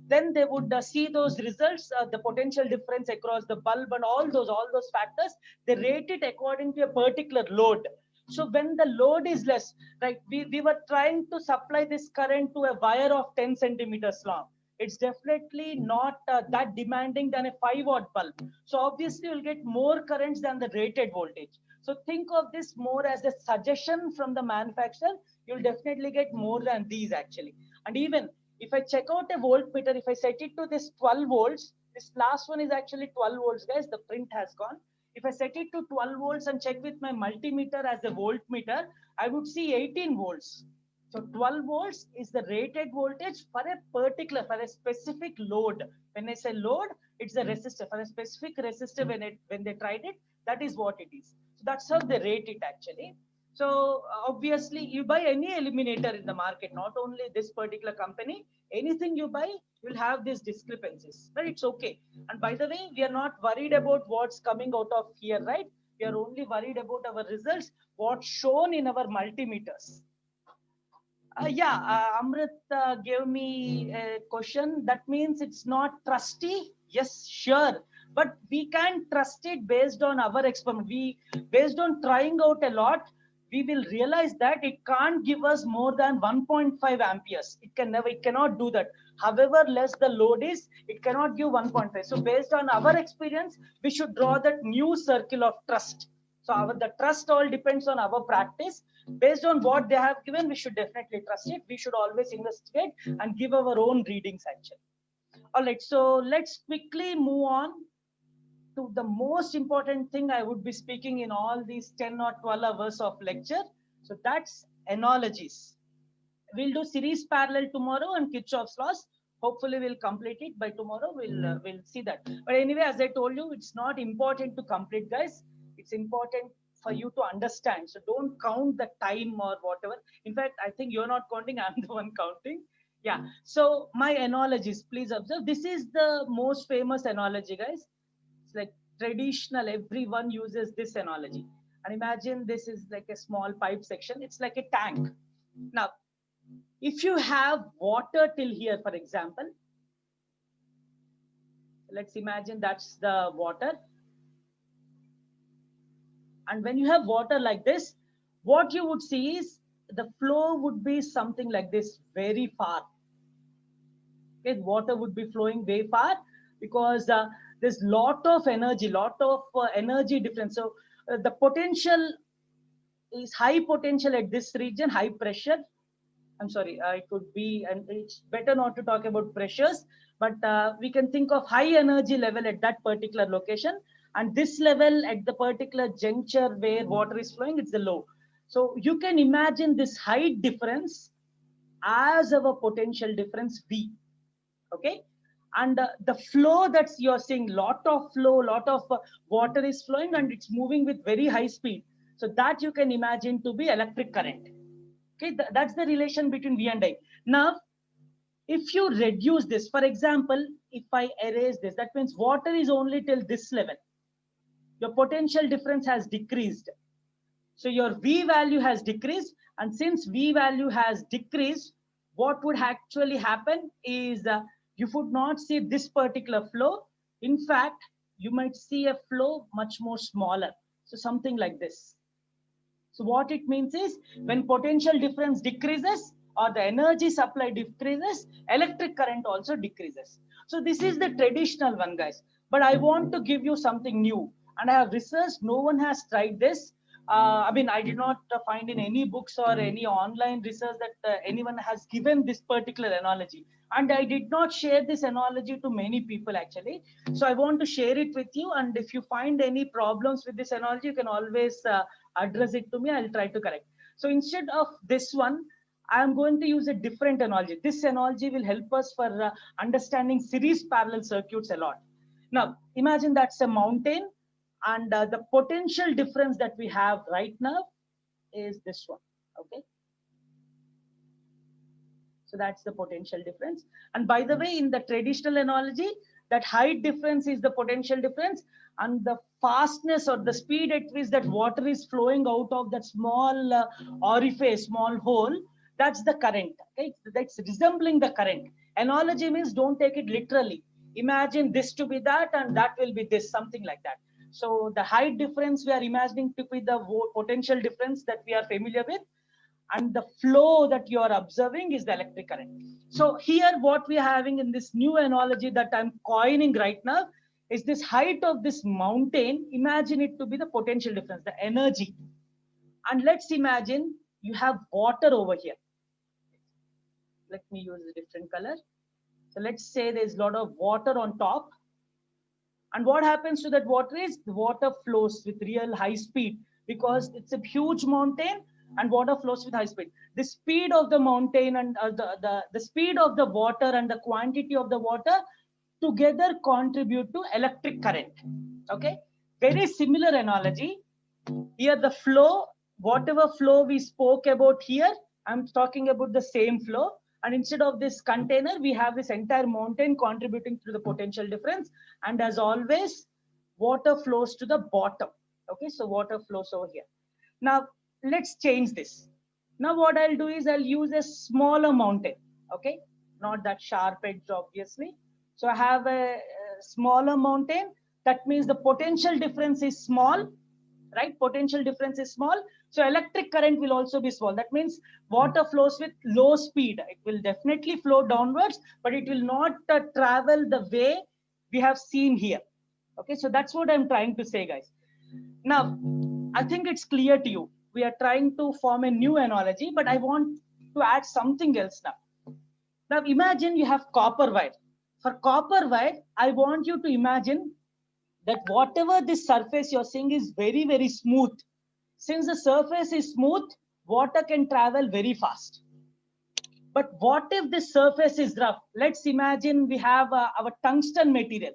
then they would see those results, the potential difference across the bulb and all those factors. They rate it according to a particular load. So when the load is less, like we were trying to supply this current to a wire of 10 centimeters long. It's definitely not that demanding than a 5-watt bulb. So obviously you'll get more currents than the rated voltage. So think of this more as a suggestion from the manufacturer. You'll definitely get more than these actually. And even if I check out a voltmeter, if I set it to this 12 volts, this last one is actually 12 volts, guys. The print has gone. If I set it to 12 volts and check with my multimeter as a voltmeter, I would see 18 volts. So 12 volts is the rated voltage for a specific load. When I say load, it's a resistor. For a specific resistor, when they tried it, that is what it is. So that's how they rate it actually. So obviously you buy any eliminator in the market, not only this particular company, anything you buy, you'll have these discrepancies, but it's okay. And by the way, we are not worried about what's coming out of here, right? We are only worried about our results, what's shown in our multimeters. Amrit gave me a question. That means it's not trusty. Yes, sure. But we can trust it based on our experiment. Based on trying out a lot, we will realize that it can't give us more than 1.5 amperes. It cannot do that. However less the load is, it cannot give 1.5. So based on our experience, we should draw that new circle of trust. So the trust all depends on our practice. Based on what they have given, we should definitely trust it. We should always investigate and give our own readings actually. All right, so let's quickly move on to the most important thing I would be speaking in all these 10 or 12 hours of lecture. So that's analogies. We'll do series parallel tomorrow and Kirchhoff's laws. Hopefully we'll complete it by tomorrow. We'll see that. But anyway, as I told you, it's not important to complete, guys. It's important for you to understand. So don't count the time or whatever. In fact, I think you're not counting. I'm the one counting. Yeah. So my analogies, please observe. This is the most famous analogy, guys. It's like traditional. Everyone uses this analogy. And imagine this is like a small pipe section. It's like a tank. Now, if you have water till here, for example, let's imagine that's the water. And when you have water like this, what you would see is the flow would be something like this, very far. Okay, water would be flowing very far because there's lot of energy difference. So the potential is high potential at this region, high pressure. I'm sorry, it could be, and it's better not to talk about pressures, but we can think of high energy level at that particular location. And this level at the particular juncture where water is flowing, it's the low. So you can imagine this height difference as our potential difference V. Okay. And the flow that's you're seeing, lot of flow, lot of water is flowing and it's moving with very high speed. So that you can imagine to be electric current. Okay, that's the relation between V and I. Now, if you reduce this, for example, if I erase this, that means water is only till this level. Your potential difference has decreased. So your V value has decreased. And since V value has decreased, what would actually happen is you would not see this particular flow. In fact, you might see a flow much more smaller. So something like this. So what it means is when potential difference decreases or the energy supply decreases, electric current also decreases. So this is the traditional one, guys. But I want to give you something new. And I have researched, no one has tried this. I mean, I did not find in any books or any online research that anyone has given this particular analogy. And I did not share this analogy to many people actually. So I want to share it with you. And if you find any problems with this analogy, you can always address it to me. I'll try to correct. So instead of this one, I'm going to use a different analogy. This analogy will help us for understanding series parallel circuits a lot. Now, imagine that's a mountain. And the potential difference that we have right now is this one. Okay. So that's the potential difference. And by the way, in the traditional analogy, that height difference is the potential difference, and the fastness or the speed at which that water is flowing out of that small orifice, small hole, that's the current. Okay, that's resembling the current. Analogy means don't take it literally. Imagine this to be that, and that will be this, something like that. So the height difference we are imagining to be the potential difference that we are familiar with, and the flow that you are observing is the electric current. So here what we are having in this new analogy that I'm coining right now is this height of this mountain. Imagine it to be the potential difference, the energy. And let's imagine you have water over here. Let me use a different color. So let's say there's a lot of water on top. And what happens to that water is the water flows with real high speed because it's a huge mountain and water flows with high speed. The speed of the mountain and the speed of the water and the quantity of the water together contribute to electric current. Okay, very similar analogy. Here the flow whatever flow we spoke about here, I'm talking about the same flow. And instead of this container, we have this entire mountain contributing to the potential difference. And as always, water flows to the bottom. Okay, so water flows over here. Now, let's change this. Now, what I'll do is I'll use a smaller mountain. Okay, not that sharp edge, obviously. So I have a smaller mountain. That means the potential difference is small, right? Potential difference is small. So electric current will also be small. That means water flows with low speed. It will definitely flow downwards, but it will not travel the way we have seen here. Okay, so that's what I'm trying to say, guys. Now, I think it's clear to you. We are trying to form a new analogy, but I want to add something else now. Now, imagine you have copper wire. For copper wire, I want you to imagine that whatever this surface you're seeing is very, very smooth. Since the surface is smooth, water can travel very fast. But what if this surface is rough? Let's imagine we have our tungsten material.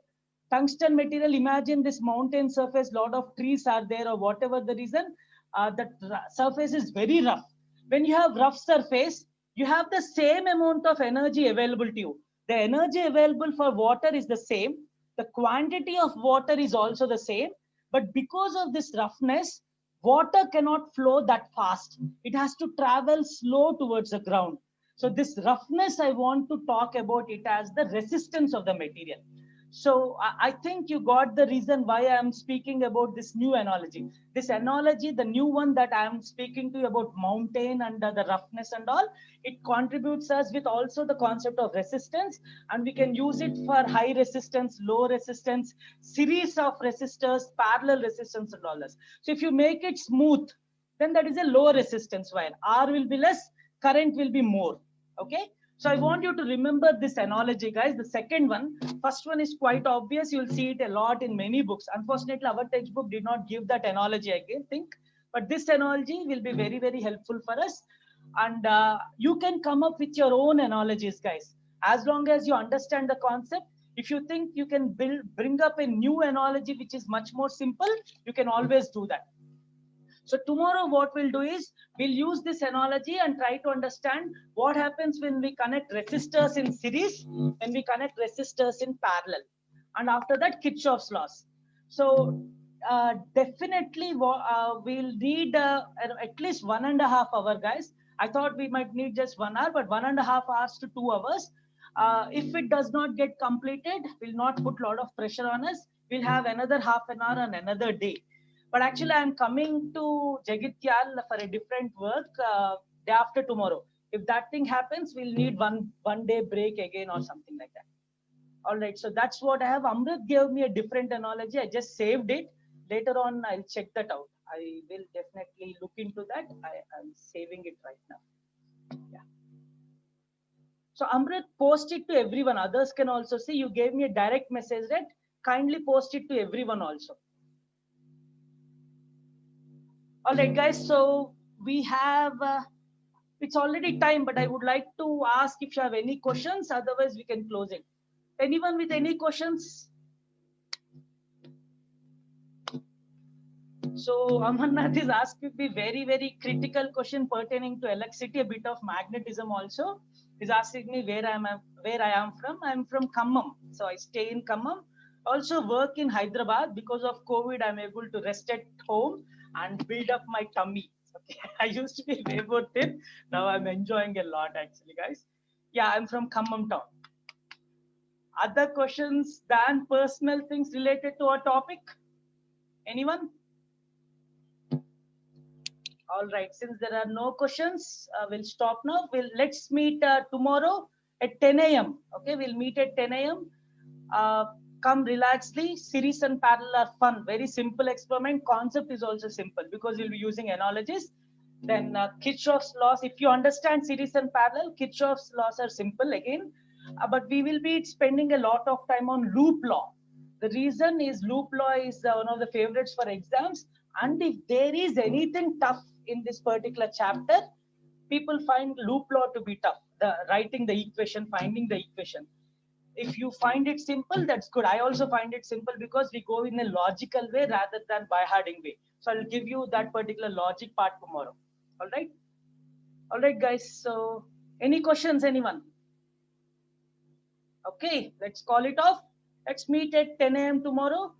Tungsten material, imagine this mountain surface, lot of trees are there or whatever the reason, the surface is very rough. When you have rough surface, you have the same amount of energy available to you. The energy available for water is the same. The quantity of water is also the same. But because of this roughness, water cannot flow that fast. It has to travel slow towards the ground. So this roughness, I want to talk about it as the resistance of the material. So I think you got the reason why I'm speaking about this new analogy. This analogy, the new one that I'm speaking to you about mountain and the roughness and all, it contributes us with also the concept of resistance, and we can use it for high resistance, low resistance, series of resistors, parallel resistance and all this. So if you make it smooth, then that is a low resistance wire. R will be less, current will be more. Okay. So I want you to remember this analogy, guys. The second one, first one is quite obvious. You'll see it a lot in many books. Unfortunately, our textbook did not give that analogy, I think. But this analogy will be very, very helpful for us. And you can come up with your own analogies, guys. As long as you understand the concept, if you think you can bring up a new analogy, which is much more simple, you can always do that. So tomorrow what we'll do is we'll use this analogy and try to understand what happens when we connect resistors in series, when we connect resistors in parallel. And after that, Kirchhoff's laws. So definitely we'll need at least 1.5 hours, guys. I thought we might need just 1 hour, but 1.5 hours to 2 hours. If it does not get completed, we'll not put a lot of pressure on us. We'll have another half an hour on another day. But actually, I'm coming to Jagityal for a different work day after tomorrow. If that thing happens, we'll need one day break again or something like that. All right, so that's what I have. Amrit gave me a different analogy. I just saved it. Later on, I'll check that out. I will definitely look into that. I'm saving it right now. Yeah. So Amrit, post it to everyone. Others can also see. You gave me a direct message, right? Kindly post it to everyone also. All right, guys, so we have, it's already time, but I would like to ask if you have any questions, otherwise we can close it. Anyone with any questions? So Amarnath is asking me very, very critical question pertaining to electricity, a bit of magnetism also. He's asking me where I am from. I'm from Khammam, so I stay in Khammam. Also work in Hyderabad. Because of COVID, I'm able to rest at home and build up my tummy. Okay. I used to be way more thin. Now I'm enjoying a lot actually, guys. Yeah, I'm from Khammam town. Other questions than personal things related to our topic? Anyone? All right, since there are no questions, we'll stop now. Let's meet tomorrow at 10 a.m. Okay, we'll meet at 10 a.m. Come relaxedly. Series and parallel are fun. Very simple experiment. Concept is also simple because we'll be using analogies. Then Kirchhoff's laws. If you understand series and parallel, Kirchhoff's laws are simple again. But we will be spending a lot of time on loop law. The reason is loop law is one of the favorites for exams. And if there is anything tough in this particular chapter, people find loop law to be tough. Writing the equation, finding the equation. If you find it simple, that's good. I also find it simple because we go in a logical way rather than by harding way. So I'll give you that particular logic part tomorrow. All right. All right, guys. So any questions, anyone? Okay, let's call it off. Let's meet at 10 a.m. tomorrow.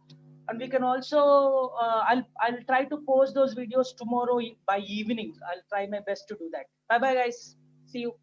And we can also, I'll try to post those videos tomorrow by evening. I'll try my best to do that. Bye bye, guys. See you.